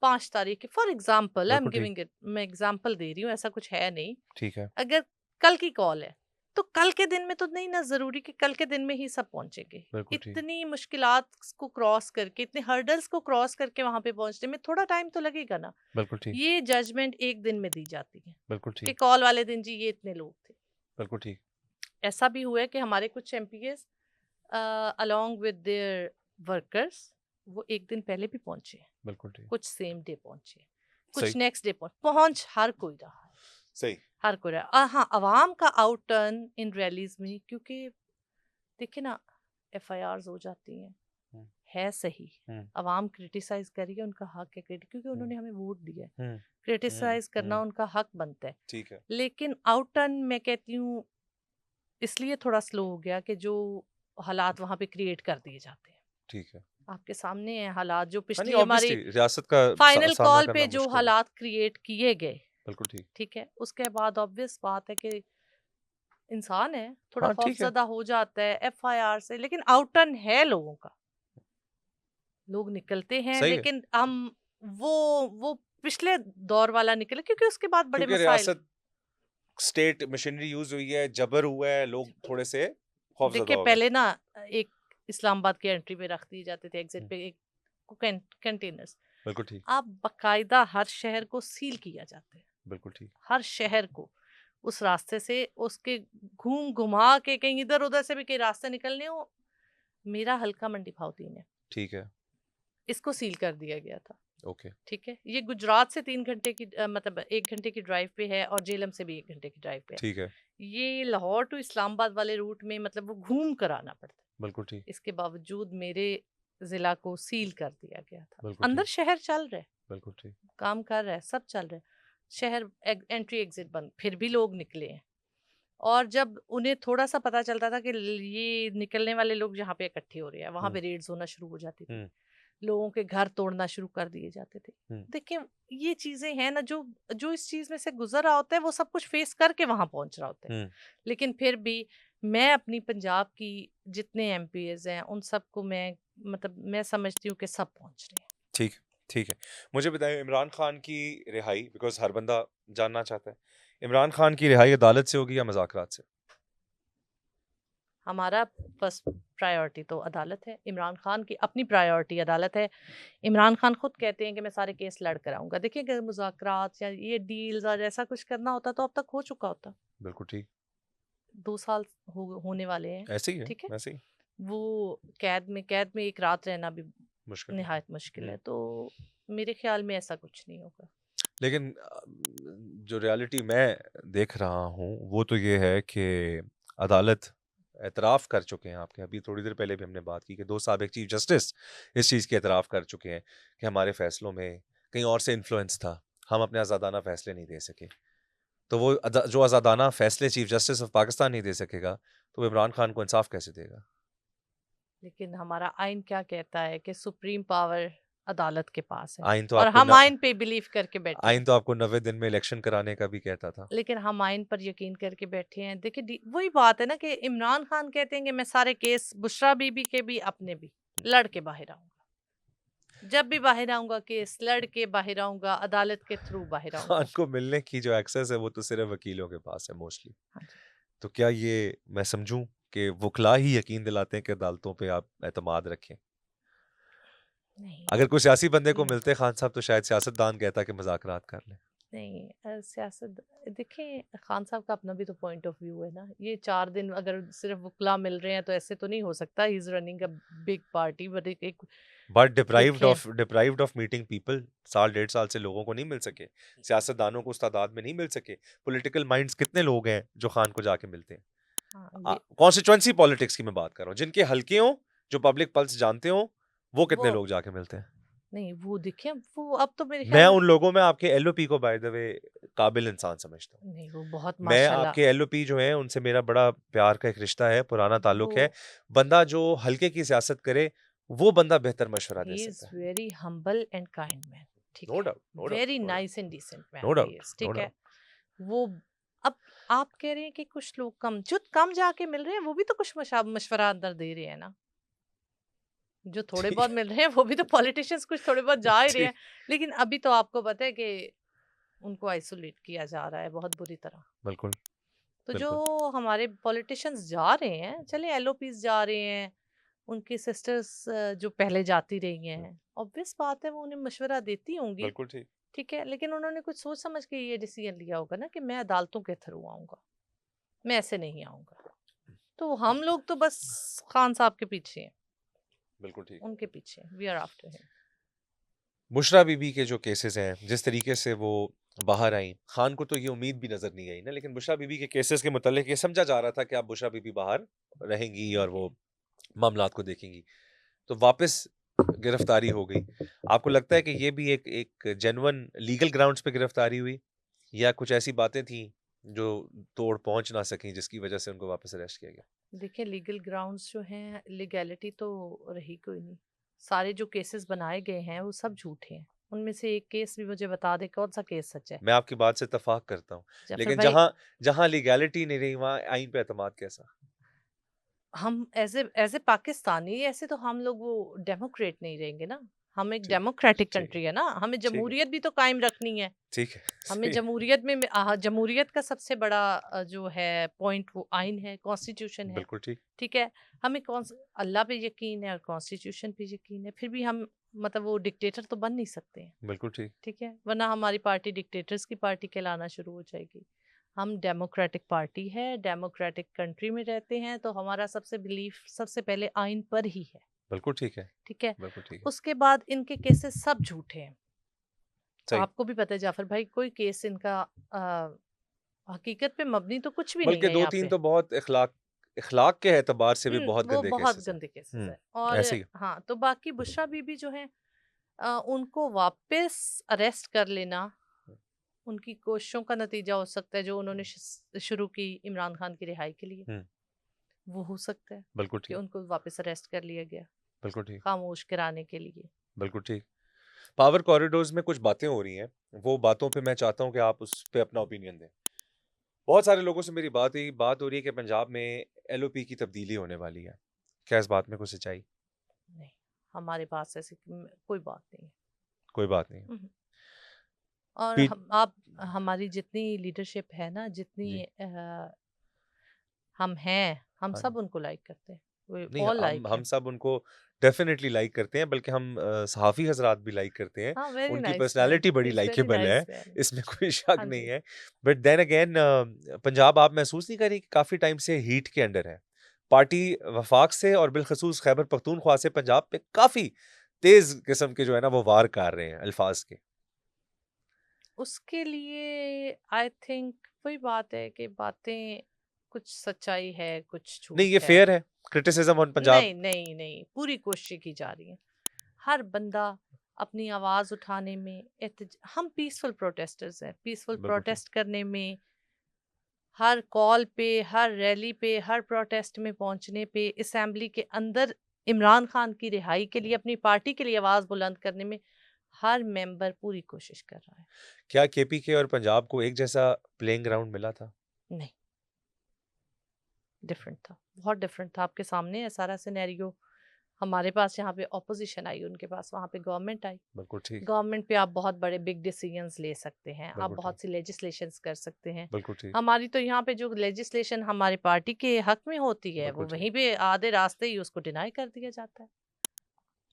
[SPEAKER 1] 5 तारीख की, फॉर एग्ज़ाम्पल आई एम
[SPEAKER 2] बिल्कुल ठीक,
[SPEAKER 1] गिविंग इट, मैं एग्ज़ाम्पल दे रही हूँ, ऐसा कुछ है नहीं।
[SPEAKER 2] ठीक है,
[SPEAKER 1] अगर कल की कॉल है, तो कल के दिन में तो नहीं ना ज़रूरी कि कल के दिन में ही सब पहुँचेंगे।
[SPEAKER 2] बिल्कुल ठीक,
[SPEAKER 1] इतनी मुश्किलात को क्रॉस करके, इतने हर्डल्स को क्रॉस करके वहाँ पे पहुँचने में थोड़ा टाइम तो लगेगा ना।
[SPEAKER 2] बिल्कुल ठीक,
[SPEAKER 1] ये जजमेंट एक दिन में दी जाती है
[SPEAKER 2] बिल्कुल
[SPEAKER 1] कि
[SPEAKER 2] ठीक,
[SPEAKER 1] कॉल वाले दिन जी ये इतने लोग थे।
[SPEAKER 2] बिल्कुल ठीक,
[SPEAKER 1] ऐसा भी हुआ है कि हमारे कुछ MPS along with their workers वो एक दिन पहले भी पहुंचे,
[SPEAKER 2] बिल्कुल ठीक।
[SPEAKER 1] कुछ सेम डे पहुंचे,
[SPEAKER 2] सही,
[SPEAKER 1] कुछ नेक्स्ट डे पहुंच हर कोई रहा है।
[SPEAKER 2] सही।
[SPEAKER 1] हर कोई रहा हाँ, अवाम का आउट टर्न इन रैलीज में, क्योंकि देखिए ना, एफआईआर हो जाती हैं,
[SPEAKER 2] हुँ,
[SPEAKER 1] है सही।
[SPEAKER 2] हुँ,
[SPEAKER 1] अवाम क्रिटिसाइज करिए, उनका हक है क्योंकि
[SPEAKER 2] हुँ,
[SPEAKER 1] उन्होंने हमें वोट दिया है।
[SPEAKER 2] हुँ, हुँ,
[SPEAKER 1] क्रिटिसाइज करना
[SPEAKER 2] हुँ,
[SPEAKER 1] उनका हक बनता है।
[SPEAKER 2] ठीक है,
[SPEAKER 1] लेकिन आउट टर्न मैं कहती हूँ इसलिए थोड़ा स्लो हो गया कि जो हालात वहां पे क्रिएट कर दिए जाते हैं,
[SPEAKER 2] ठीक है।
[SPEAKER 1] आपके सामने है हालात जो
[SPEAKER 2] हाँ, नहीं
[SPEAKER 1] पिछली हमारी
[SPEAKER 2] ऑब्वियसली रियासत का
[SPEAKER 1] फाइनल
[SPEAKER 2] सामना
[SPEAKER 1] कॉल पे
[SPEAKER 2] करना
[SPEAKER 1] जो
[SPEAKER 2] मुश्किल है।
[SPEAKER 1] हालात क्रिएट किए गए।
[SPEAKER 2] बिल्कुल ठीक।
[SPEAKER 1] ठीक है, उसके बाद ऑब्वियस बात है कि इंसान है, थोड़ा
[SPEAKER 2] हाँ, ठीक है,
[SPEAKER 1] खौफजदा हो जाता है एफआईआर से, लेकिन आउट टर्न है लोगों का, लोग निकलते हैं,
[SPEAKER 2] सही है।
[SPEAKER 1] लेकिन हम वो वो पिछले दौर वाला निकले, क्योंकि उसके बाद बड़े
[SPEAKER 2] क्योंकि
[SPEAKER 1] मसाइल।
[SPEAKER 2] रियासत स्टेट मशीनरी यूज़ हुई है, जबर हुआ है, लोग थोड़े से खौफज़दा
[SPEAKER 1] देखिए
[SPEAKER 2] हो गए।
[SPEAKER 1] पहले ना एक इस्लामाबाद की एंट्री पे रख दिए जाते थे, एग्जिट
[SPEAKER 2] हुँ,
[SPEAKER 1] पे एक कंटेनर्स।
[SPEAKER 2] बिल्कुल ठीक,
[SPEAKER 1] अब बकायदा हर शहर को सील किया जाता है,
[SPEAKER 2] बिल्कुल ठीक,
[SPEAKER 1] हर शहर को उस रास्ते से उसके घूम घुमा के कहीं इधर उधर से भी कहीं रास्ते निकलने हो। मेरा हल्का मंडी भावतीन है,
[SPEAKER 2] ठीक है,
[SPEAKER 1] इसको सील कर दिया गया था।
[SPEAKER 2] ओके,
[SPEAKER 1] ठीक है, ये गुजरात से 3 घंटे की मतलब 1 घंटे की ड्राइव पे है, और जेलम से भी 1 घंटे की ड्राइव पे है।
[SPEAKER 2] ठीक है,
[SPEAKER 1] ये लाहौर टू इस्लामाबाद वाले रूट में मतलब वो घूम कर आना पड़ता है।
[SPEAKER 2] बिल्कुल ठीक,
[SPEAKER 1] इसके बावजूद मेरे जिला को सील कर दिया गया था।
[SPEAKER 2] बिल्कुल
[SPEAKER 1] अंदर
[SPEAKER 2] ठीक,
[SPEAKER 1] शहर चल रहा है,
[SPEAKER 2] बिल्कुल ठीक,
[SPEAKER 1] काम कर रहा है, सब चल रहा है, शहर एंट्री एग्जिट बंद, फिर भी लोग निकले हैं। और जब उन्हें थोड़ा सा पता चलता था कि ये निकलने वाले लोग यहाँ पे इकट्ठे हो रहे हैं, वहां
[SPEAKER 2] हुँ,
[SPEAKER 1] पे रेड्स होना शुरू हो जाती थी।
[SPEAKER 2] हुँ,
[SPEAKER 1] लोगों के घर तोड़ना शुरू कर दिए जाते थे।
[SPEAKER 2] हम्म।
[SPEAKER 1] देखिए ये चीजें हैं ना, जो जो इस चीज में से गुजर रहा होता है वो सब कुछ फेस करके वहां पहुंच रहा होता है।
[SPEAKER 2] हम्म।
[SPEAKER 1] लेकिन फिर भी मैं अपनी पंजाब की जितने एमपीएस हैं उन सबको मैं मतलब मैं समझती हूँ कि सब पहुंच रहे हैं।
[SPEAKER 2] ठीक ठीक है। मुझे बताएं इमरान खान की रिहाई, बिकॉज हर बंदा जानना चाहता है, इमरान खान की रिहाई अदालत से होगी या मुज़ाकरात से?
[SPEAKER 1] हमारा फर्स्ट प्रायोरिटी तो अदालत है, इमरान खान की अपनी प्रायोरिटी अदालत है। इमरान खान खुद कहते हैं कि मैं सारे केस लड़ कर आऊंगा। देखिए अगर मुज़ाकरात या ये डील्स और ऐसा कुछ करना होता तो अब तक हो चुका होता।
[SPEAKER 2] बिल्कुल ठीक।
[SPEAKER 1] 2 साल होने वाले हैं।
[SPEAKER 2] ऐसे ही है,
[SPEAKER 1] ठीक है,
[SPEAKER 2] ऐसे ही।
[SPEAKER 1] वो कैद में एक रात रहना भी
[SPEAKER 2] मुश्किल है।
[SPEAKER 1] निहायत मुश्किल है,
[SPEAKER 2] हम्म।
[SPEAKER 1] तो मेरे ख्याल में ऐसा कुछ नहीं होगा।
[SPEAKER 2] लेकिन जो रियलिटी मैं देख रहा हूँ वो तो ये है कि अदालत एतराफ़ कर चुके हैं आपके, अभी थोड़ी देर पहले भी हमने बात की कि 2 साबिक चीफ जस्टिस इस चीज़ की एतराफ़ कर चुके हैं कि हमारे फैसलों में कहीं और से इन्फ्लुएंस था, हम अपने आज़ादाना फैसले नहीं दे सके। तो वो जो आज़ादाना फैसले चीफ जस्टिस ऑफ पाकिस्तान नहीं दे सकेगा, तो वो इमरान खान को इंसाफ कैसे देगा?
[SPEAKER 1] लेकिन हमारा आइन क्या कहता है कि सुप्रीम पावर अदालत के पास है,
[SPEAKER 2] आइन तो
[SPEAKER 1] और
[SPEAKER 2] आपको
[SPEAKER 1] हम
[SPEAKER 2] न,
[SPEAKER 1] आइन पे बिलीव करके बैठे हैं।
[SPEAKER 2] आइन तो आपको 90 दिन में इलेक्शन कराने का भी कहता था।
[SPEAKER 1] लेकिन हम आइन पर यकीन करके बैठे हैं। देखिए वही बात है ना कि इमरान खान कहते हैं कि मैं सारे केस बुशरा बीबी के भी अपने भी लड़ के बाहर आऊंगा। जब भी बाहर आऊंगा केस लड़ के बाहर आऊंगा, अदालत के थ्रू बाहर
[SPEAKER 2] खान
[SPEAKER 1] आऊंगा।
[SPEAKER 2] को मिलने की जो एक्सेस है वो तो सिर्फ वकीलों के पास है मोस्टली।
[SPEAKER 1] हाँ जी।
[SPEAKER 2] तो क्या ये मैं समझूं कि वकला ही यकीन दिलाते हैं कि अदालतों पे आप एतमाद रखें?
[SPEAKER 1] नहीं
[SPEAKER 2] अगर कोई सियासी बंदे को
[SPEAKER 1] नहीं
[SPEAKER 2] मिलते खान साहब तो शायद सियासतदान कहता कि मुज़ाकरात कर लें।
[SPEAKER 1] नहीं सियासत देखिए खान साहब का अपना भी तो पॉइंट ऑफ व्यू है ना। ये 4 दिन अगर सिर्फ वकला मिल रहे हैं तो ऐसे तो नहीं हो सकता। He is running a big party, but एक
[SPEAKER 2] बट
[SPEAKER 1] देखें।
[SPEAKER 2] डिप्राइव्ड ऑफ मीटिंग पीपल, साल 1.5 साल से लोगों को नहीं मिल सके, सियासतदानों को उस तादाद में नहीं मिल सके। पॉलिटिकल माइंड्स कितने लोग हैं जो खान को जाके मिलते हैं?
[SPEAKER 1] हाँ ये
[SPEAKER 2] कॉन्स्टिट्यूंसी पॉलिटिक्स की मैं बात कर रहा हूँ, जिनके हल्के हों, जो पब्लिक पल्स जानते हो, वो
[SPEAKER 1] वो
[SPEAKER 2] कितने लोग जाके मिलते हैं?
[SPEAKER 1] नहीं वो देखें वो अब तो मेरे ख्याल
[SPEAKER 2] मैं
[SPEAKER 1] में
[SPEAKER 2] उन लोगों में आपके एलओपी को बाय द वे काबिल इंसान समझता हूँ।
[SPEAKER 1] नहीं वो बहुत
[SPEAKER 2] मैं
[SPEAKER 1] माशाल्लाह।
[SPEAKER 2] आपके एलओपी जो है उनसे मेरा बड़ा प्यार का एक रिश्ता है, पुराना
[SPEAKER 1] वो
[SPEAKER 2] ताल्लुक है। बंदा जो हल्के की सियासत करे, वो बंदा बेहतर मशवरा दे
[SPEAKER 1] ही इज
[SPEAKER 2] सकता है।
[SPEAKER 1] Very humble and kind man. ठीक
[SPEAKER 2] नो
[SPEAKER 1] है,
[SPEAKER 2] doubt, no doubt,
[SPEAKER 1] very
[SPEAKER 2] no doubt,
[SPEAKER 1] nice and decent
[SPEAKER 2] no
[SPEAKER 1] man he
[SPEAKER 2] doubt,
[SPEAKER 1] is.
[SPEAKER 2] No
[SPEAKER 1] ठीक है,
[SPEAKER 2] डाउट।
[SPEAKER 1] वो अब आप कह रहे हैं कि कुछ लोग कम जो कम जाके मिल रहे हैं वो भी तो कुछ मशवरा अंदर दे रहे हैं ना। जो थोड़े
[SPEAKER 2] ठीक
[SPEAKER 1] बहुत मिल रहे हैं वो भी तो पॉलिटिशियंस कुछ थोड़े बहुत जा ही रहे हैं।
[SPEAKER 2] ठीक।
[SPEAKER 1] लेकिन अभी तो आपको पता है कि उनको आइसोलेट किया जा रहा है बहुत बुरी तरह।
[SPEAKER 2] बिल्कुल,
[SPEAKER 1] तो जो
[SPEAKER 2] बिल्कुल।
[SPEAKER 1] हमारे पॉलिटिशियंस जा रहे हैं, चले एलओपीज जा रहे हैं, उनकी सिस्टर्स जो पहले जाती रही
[SPEAKER 2] हुँ,
[SPEAKER 1] हैं, ऑब्वियस बात है वो उन्हें मशवरा देती होंगी।
[SPEAKER 2] बिल्कुल ठीक।
[SPEAKER 1] ठीक है, लेकिन उन्होंने कुछ सोच समझ के ये डिसीजन लिया होगा ना कि मैं अदालतों के थ्रू आऊंगा, मैं ऐसे नहीं आऊंगा। तो हम लोग तो बस खान साहब के पीछे हैं,
[SPEAKER 2] बिल्कुल ठीक।
[SPEAKER 1] उनके पीछे we are after him.
[SPEAKER 2] Bushra Bibi के जो केसेस हैं, जिस तरीके से वो बाहर आईं, खान को तो ये उम्मीद भी नज़र नहीं आई ना, लेकिन बुशरा बीबी के केसेस के मुतालिक ये समझा जा रहा था कि अब बुशरा बीबी बाहर रहेंगी और वो मामलात को देखेंगी। तो वापस गिरफ्तारी हो गई। आपको लगता है कि ये भी एक एक जेन्युइन लीगल ग्राउंड्स पे गिरफ्तारी हुई, या कुछ ऐसी बातें थी जो तोड़ पहुंच ना सकी जिसकी वजह से उनको वापस अरेस्ट किया गया?
[SPEAKER 1] देखिए लीगल ग्राउंड्स जो हैं, लीगैलिटी तो रही कोई नहीं। सारे जो केसेस बनाए गए हैं वो सब झूठे हैं। उनमें से एक केस भी मुझे बता दे कौन सा केस सच है।
[SPEAKER 2] मैं आपकी बात से इत्तेफाक करता हूँ,
[SPEAKER 1] जाफर
[SPEAKER 2] लेकिन
[SPEAKER 1] भाई,
[SPEAKER 2] जहां जहां लीगैलिटी नहीं रही वहां आइन पे एतमाद कैसा?
[SPEAKER 1] हम एज ए पाकिस्तानी ऐसे तो हम लोग वो डेमोक्रेट नहीं रहेंगे ना। हम एक
[SPEAKER 2] ठीक,
[SPEAKER 1] डेमोक्रेटिक
[SPEAKER 2] ठीक है,
[SPEAKER 1] कंट्री है ना, हमें
[SPEAKER 2] ठीक है,
[SPEAKER 1] जमहूरियत भी तो कायम रखनी है।
[SPEAKER 2] ठीक है।
[SPEAKER 1] हमें
[SPEAKER 2] सही है।
[SPEAKER 1] जमहूरियत में जमहूरियत का सबसे बड़ा जो है पॉइंट वो आइन है, कॉन्स्टिट्यूशन है।
[SPEAKER 2] बिल्कुल ठीक।
[SPEAKER 1] ठीक है, हमें कौन अल्लाह पे यकीन है और कॉन्स्टिट्यूशन पे यकीन है, फिर भी हम मतलब वो डिक्टेटर तो बन नहीं सकते हैं।
[SPEAKER 2] बिल्कुल ठीक।
[SPEAKER 1] ठीक है, वरना हमारी पार्टी डिक्टेटर्स की पार्टी कहलाना शुरू हो जाएगी। हम डेमोक्रेटिक पार्टी है, डेमोक्रेटिक कंट्री में रहते हैं, तो हमारा सबसे बिलीफ सबसे पहले आइन पर ही है।
[SPEAKER 2] बिल्कुल ठीक है।
[SPEAKER 1] ठीक है,
[SPEAKER 2] बिल्कुल ठीक है।
[SPEAKER 1] उसके बाद इनके केसेस सब झूठे हैं।
[SPEAKER 2] सही।
[SPEAKER 1] आपको भी पता है जाफर भाई, कोई केस इनका हकीकत पे मबनी तो कुछ भी नहीं
[SPEAKER 2] बल्कि
[SPEAKER 1] है यहाँ
[SPEAKER 2] 2-3
[SPEAKER 1] पे।
[SPEAKER 2] तो बहुत इखलाक के एतबार से भी बहुत
[SPEAKER 1] वो
[SPEAKER 2] गंदे
[SPEAKER 1] बहुत
[SPEAKER 2] केसेस हैं।
[SPEAKER 1] गंदे केसेस है। और
[SPEAKER 2] ऐसे ही।
[SPEAKER 1] हाँ, तो बाकी बुशरा बीबी जो है, उनको वापस अरेस्ट कर लेना उनकी कोशिशों का नतीजा हो सकता है, जो उन्होंने शुरू की इमरान खान की रिहाई के लिए।
[SPEAKER 2] हुँ,
[SPEAKER 1] वो हो सकता है
[SPEAKER 2] बिल्कुल
[SPEAKER 1] कि
[SPEAKER 2] ठीक,
[SPEAKER 1] उनको वापस अरेस्ट कर लिया गया
[SPEAKER 2] बिल्कुल ठीक।
[SPEAKER 1] खामोश कराने के लिए।
[SPEAKER 2] बिल्कुल ठीक। पावर कॉरिडोर्स में कुछ बातें हो रही हैं, वो बातों पे मैं चाहता हूँ कि आप उस पे अपना ओपिनियन दें। बहुत सारे लोगों से मेरी बात हो रही है कि पंजाब में एलओपी की तब्दीली होने वाली है। क्या इस बात में कुछ सच्चाई?
[SPEAKER 1] नहीं, हमारे पास ऐसी कोई बात नहीं है।
[SPEAKER 2] कोई बात नहीं है।
[SPEAKER 1] हम्म। और
[SPEAKER 2] पी
[SPEAKER 1] हम आप हमारी जितनी लीडरशिप है ना, जितनी
[SPEAKER 2] जी,
[SPEAKER 1] हम हैं, हम
[SPEAKER 2] हाँ
[SPEAKER 1] सब
[SPEAKER 2] जी।
[SPEAKER 1] उनको लाइक करते हैं। वी
[SPEAKER 2] नहीं,
[SPEAKER 1] ऑल
[SPEAKER 2] हम
[SPEAKER 1] लाइक
[SPEAKER 2] हम
[SPEAKER 1] हिम।
[SPEAKER 2] सब उनको डेफ़िनेटली लाइक करते हैं, बल्कि हम सहाफ़ी हज़रात भी लाइक करते हैं।
[SPEAKER 1] हाँ, वेरी
[SPEAKER 2] उनकी
[SPEAKER 1] नाइस मैन,
[SPEAKER 2] पर्सनैलिटी बड़ी
[SPEAKER 1] ही इज वेरी
[SPEAKER 2] लाइकेबल है,
[SPEAKER 1] नाइस मैन।
[SPEAKER 2] इसमें कोई शक
[SPEAKER 1] हाँ
[SPEAKER 2] नहीं
[SPEAKER 1] जी।
[SPEAKER 2] है। बट देन अगेन पंजाब आप महसूस नहीं कर रही कि काफ़ी टाइम से हीट के अंडर है? पार्टी वफ़ाक से और बिलख़ुसूस खैबर पख्तूनख्वा से पंजाब पे काफ़ी तेज़ किस्म के जो है ना वो वार कर रहे हैं अल्फ़ाज़ के।
[SPEAKER 1] उसके लिए आई थिंक वही बात है कि बातें, कुछ सच्चाई है, कुछ
[SPEAKER 2] नहीं, ये
[SPEAKER 1] झूठ है।
[SPEAKER 2] फ़ेयर है, क्रिटिसिज़्म ऑन पंजाब।
[SPEAKER 1] नहीं, नहीं, नहीं, पूरी कोशिश की जा रही है। हर बंदा अपनी आवाज उठाने में हम पीसफुल प्रोटेस्टर्स हैं, पीसफुल
[SPEAKER 2] बिल्कुल ठीक।
[SPEAKER 1] प्रोटेस्ट करने में, हर कॉल पे, हर रैली पे, हर प्रोटेस्ट में पहुंचने पे, असेंबली के अंदर इमरान खान की रिहाई के लिए, अपनी पार्टी के लिए आवाज बुलंद करने में हर मेंबर पूरी कोशिश कर रहा है।
[SPEAKER 2] क्या केपीके और पंजाब को एक जैसा प्लेइंग ग्राउंड मिला था?
[SPEAKER 1] नहीं, डिफरेंट था, बहुत डिफरेंट था। आपके सामने है सारा सिनेरियो। हमारे पास यहाँ पे ऑपोजिशन आई, उनके पास वहाँ पे गवर्नमेंट आई।
[SPEAKER 2] बिल्कुल ठीक,
[SPEAKER 1] गवर्नमेंट पे आप बहुत बड़े बिग डिसीजंस ले सकते हैं, आप
[SPEAKER 2] बिल्कुल ठीक,
[SPEAKER 1] बहुत सी लेजिस्लेशंस कर सकते हैं।
[SPEAKER 2] बिल्कुल ठीक,
[SPEAKER 1] हमारी तो यहाँ पे जो लेजिस्लेशन हमारी पार्टी के हक में होती है,
[SPEAKER 2] बिल्कुल
[SPEAKER 1] वो
[SPEAKER 2] ठीक,
[SPEAKER 1] वहीं पे आधे रास्ते ही उसको डिनाई कर दिया जाता है।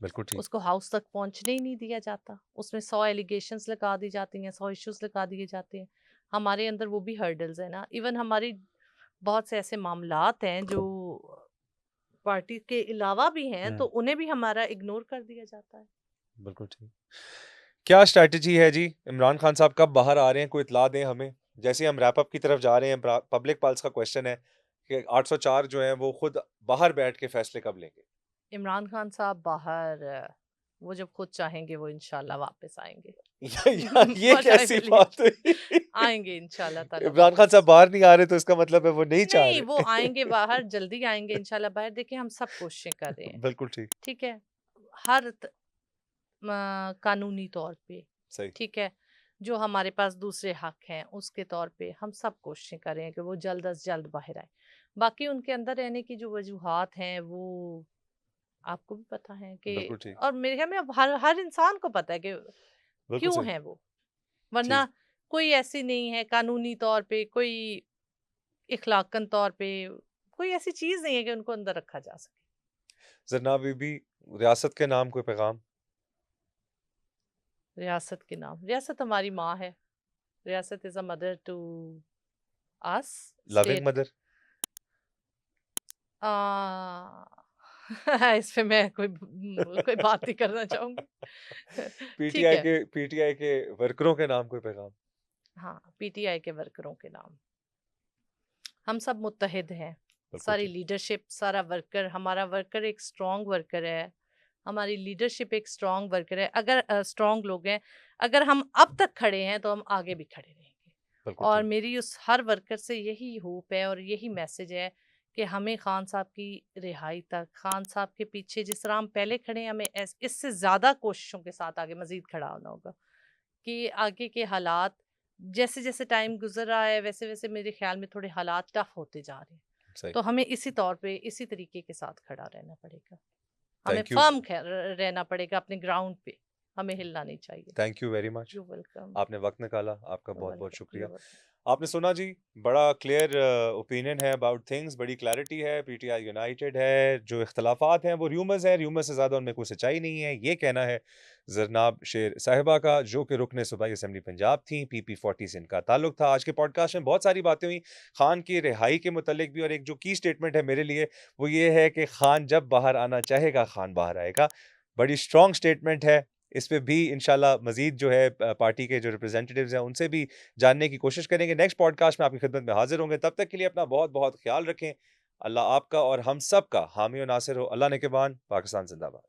[SPEAKER 2] बिल्कुल ठीक।
[SPEAKER 1] उसको हाउस तक पहुंचने ही नहीं दिया जाता। उसमें 100 एलिगेशंस लगा दी जाती हैं, 100 इश्यूज लगा दिए जाते हैं। हमारे अंदर वो भी हर्डल्स है ना। इवन हमारी बहुत से ऐसे मामलात हैं जो पार्टी के अलावा भी हैं, तो
[SPEAKER 2] हुँ,
[SPEAKER 1] उन्हें भी हमारा इग्नोर कर दिया जाता है।
[SPEAKER 2] बिल्कुल ठीक। क्या स्ट्रैटेजी है जी? इमरान खान साहब कब बाहर आ रहे हैं? कोई इत्तला दें हमें। जैसे ही हम रैप अप की तरफ जा रहे हैं, पब्लिक पल्स का क्वेश्चन है कि 804 जो है वो खुद बाहर बैठ के फैसले कब लेंगे?
[SPEAKER 1] इमरान खान साहब बाहर, वो जब खुद चाहेंगे वो इंशाल्लाह वापस आएंगे।
[SPEAKER 2] यार ये
[SPEAKER 1] व्हाट आई
[SPEAKER 2] कैसी
[SPEAKER 1] बिलीव,
[SPEAKER 2] बात हुई?
[SPEAKER 1] आएंगे इंशाल्लाह ताला
[SPEAKER 2] इमरान खान
[SPEAKER 1] वापस।
[SPEAKER 2] साहब बाहर नहीं आ रहे तो इसका मतलब है वो नहीं चाह
[SPEAKER 1] नहीं, वो
[SPEAKER 2] रहे।
[SPEAKER 1] आएंगे बाहर, जल्दी आएंगे इंशाल्लाह बाहर। देखिए, हम सब कोशिशें कर रहे हैं।
[SPEAKER 2] बिल्कुल ठीक,
[SPEAKER 1] ठीक है, हर कानूनी तौर पे,
[SPEAKER 2] सही।
[SPEAKER 1] ठीक है, जो हमारे पास दूसरे हक हैं उसके तौर पे हम सब कोशिशें कर रहे हैं कि वो जल्द अज जल्द बाहर आए। बाकी उनके अंदर रहने की जो वजूहात हैं वो आपको भी पता है कि,
[SPEAKER 2] बिल्कुल ठीक,
[SPEAKER 1] और मेरे ख्याल में अब हर हर इंसान को पता है कि
[SPEAKER 2] बिल्कुल
[SPEAKER 1] क्यों
[SPEAKER 2] सही।
[SPEAKER 1] है वो। वरना
[SPEAKER 2] ठीक।
[SPEAKER 1] कोई ऐसी नहीं है कानूनी तौर पे, कोई इखलाकन तौर पे, कोई ऐसी चीज नहीं है कि उनको अंदर रखा जा सके।
[SPEAKER 2] ज़रना बीबी, रियासत के नाम कोई पैगाम?
[SPEAKER 1] रियासत के नाम, रियासत हमारी माँ है। रियासत is a mother to us.
[SPEAKER 2] Loving
[SPEAKER 1] state,
[SPEAKER 2] mother?
[SPEAKER 1] आ इस पे मैं कोई बात नहीं करना चाहूंगी। ठीक है।
[SPEAKER 2] पीटीआई के वर्करों के नाम कोई पैगाम?
[SPEAKER 1] हाँ, पीटीआई के वर्करों के नाम, हम सब मुत्तहिद हैं।
[SPEAKER 2] बिल्कुल
[SPEAKER 1] सारी
[SPEAKER 2] ठीक।
[SPEAKER 1] लीडरशिप, सारा वर्कर, हमारा वर्कर एक स्ट्रांग वर्कर है। हमारी लीडरशिप एक स्ट्रांग वर्कर है। अगर स्ट्रांग लोग हैं, अगर हम अब तक खड़े हैं तो हम आगे भी खड़े रहेंगे।
[SPEAKER 2] बिल्कुल
[SPEAKER 1] और
[SPEAKER 2] ठीक।
[SPEAKER 1] मेरी उस हर वर्कर से यही होप है और यही मैसेज है कि हमें खान साहब की रिहाई तक, खान साहब के पीछे जिस तरह हम पहले खड़े हैं, हमें इससे ज़्यादा कोशिशों के साथ आगे मज़ीद खड़ा होना होगा। कि आगे के हालात, जैसे जैसे टाइम गुजर रहा है, वैसे वैसे मेरे ख्याल में थोड़े हालात टफ होते जा रहे हैं।
[SPEAKER 2] सही।
[SPEAKER 1] तो हमें इसी तौर पे, इसी तरीके के साथ खड़ा रहना पड़ेगा। हमें
[SPEAKER 2] थैंक यू।
[SPEAKER 1] फर्म रहना पड़ेगा अपने ग्राउंड पे। हमें हिलना नहीं चाहिए।
[SPEAKER 2] Thank you very much.
[SPEAKER 1] You welcome.
[SPEAKER 2] आपने वक्त निकाला, आपका
[SPEAKER 1] यू
[SPEAKER 2] बहुत बहुत
[SPEAKER 1] वेलकम।
[SPEAKER 2] शुक्रिया।
[SPEAKER 1] You welcome.
[SPEAKER 2] आपने सुना जी, बड़ा क्लियर ओपिनियन है अबाउट थिंग्स, बड़ी क्लैरिटी है, पीटीआई यूनाइटेड है। जो इख्तलाफात हैं वो र्यूमर्स हैं, र्यूमर्स से ज़्यादा उनमें कोई सच्चाई नहीं है, ये कहना है जरनाब शेर साहिबा का, जो कि रुकने सूबाई असम्बली पंजाब थी। PP40 से इनका ताल्लुक था। आज के पॉडकास्ट में बहुत सारी बातें हुई खान की रिहाई के मुतल्लिक भी, और एक जो की स्टेटमेंट है मेरे लिए वो ये है कि खान जब बाहर आना चाहेगा खान बाहर आएगा। बड़ी स्ट्रॉन्ग स्टेटमेंट है। इस पे भी इंशाल्लाह मज़ीद जो है पार्टी के जो रिप्रेजेंटेटिव्स हैं उनसे भी जानने की कोशिश करेंगे। नेक्स्ट पॉडकास्ट में आपकी खिदमत में हाज़िर होंगे। तब तक के लिए अपना बहुत-बहुत ख़्याल रखें। अल्लाह आपका और हम सब का हामी और नासिर हो। अल्लाह निगहबान। पाकिस्तान ज़िंदाबाद।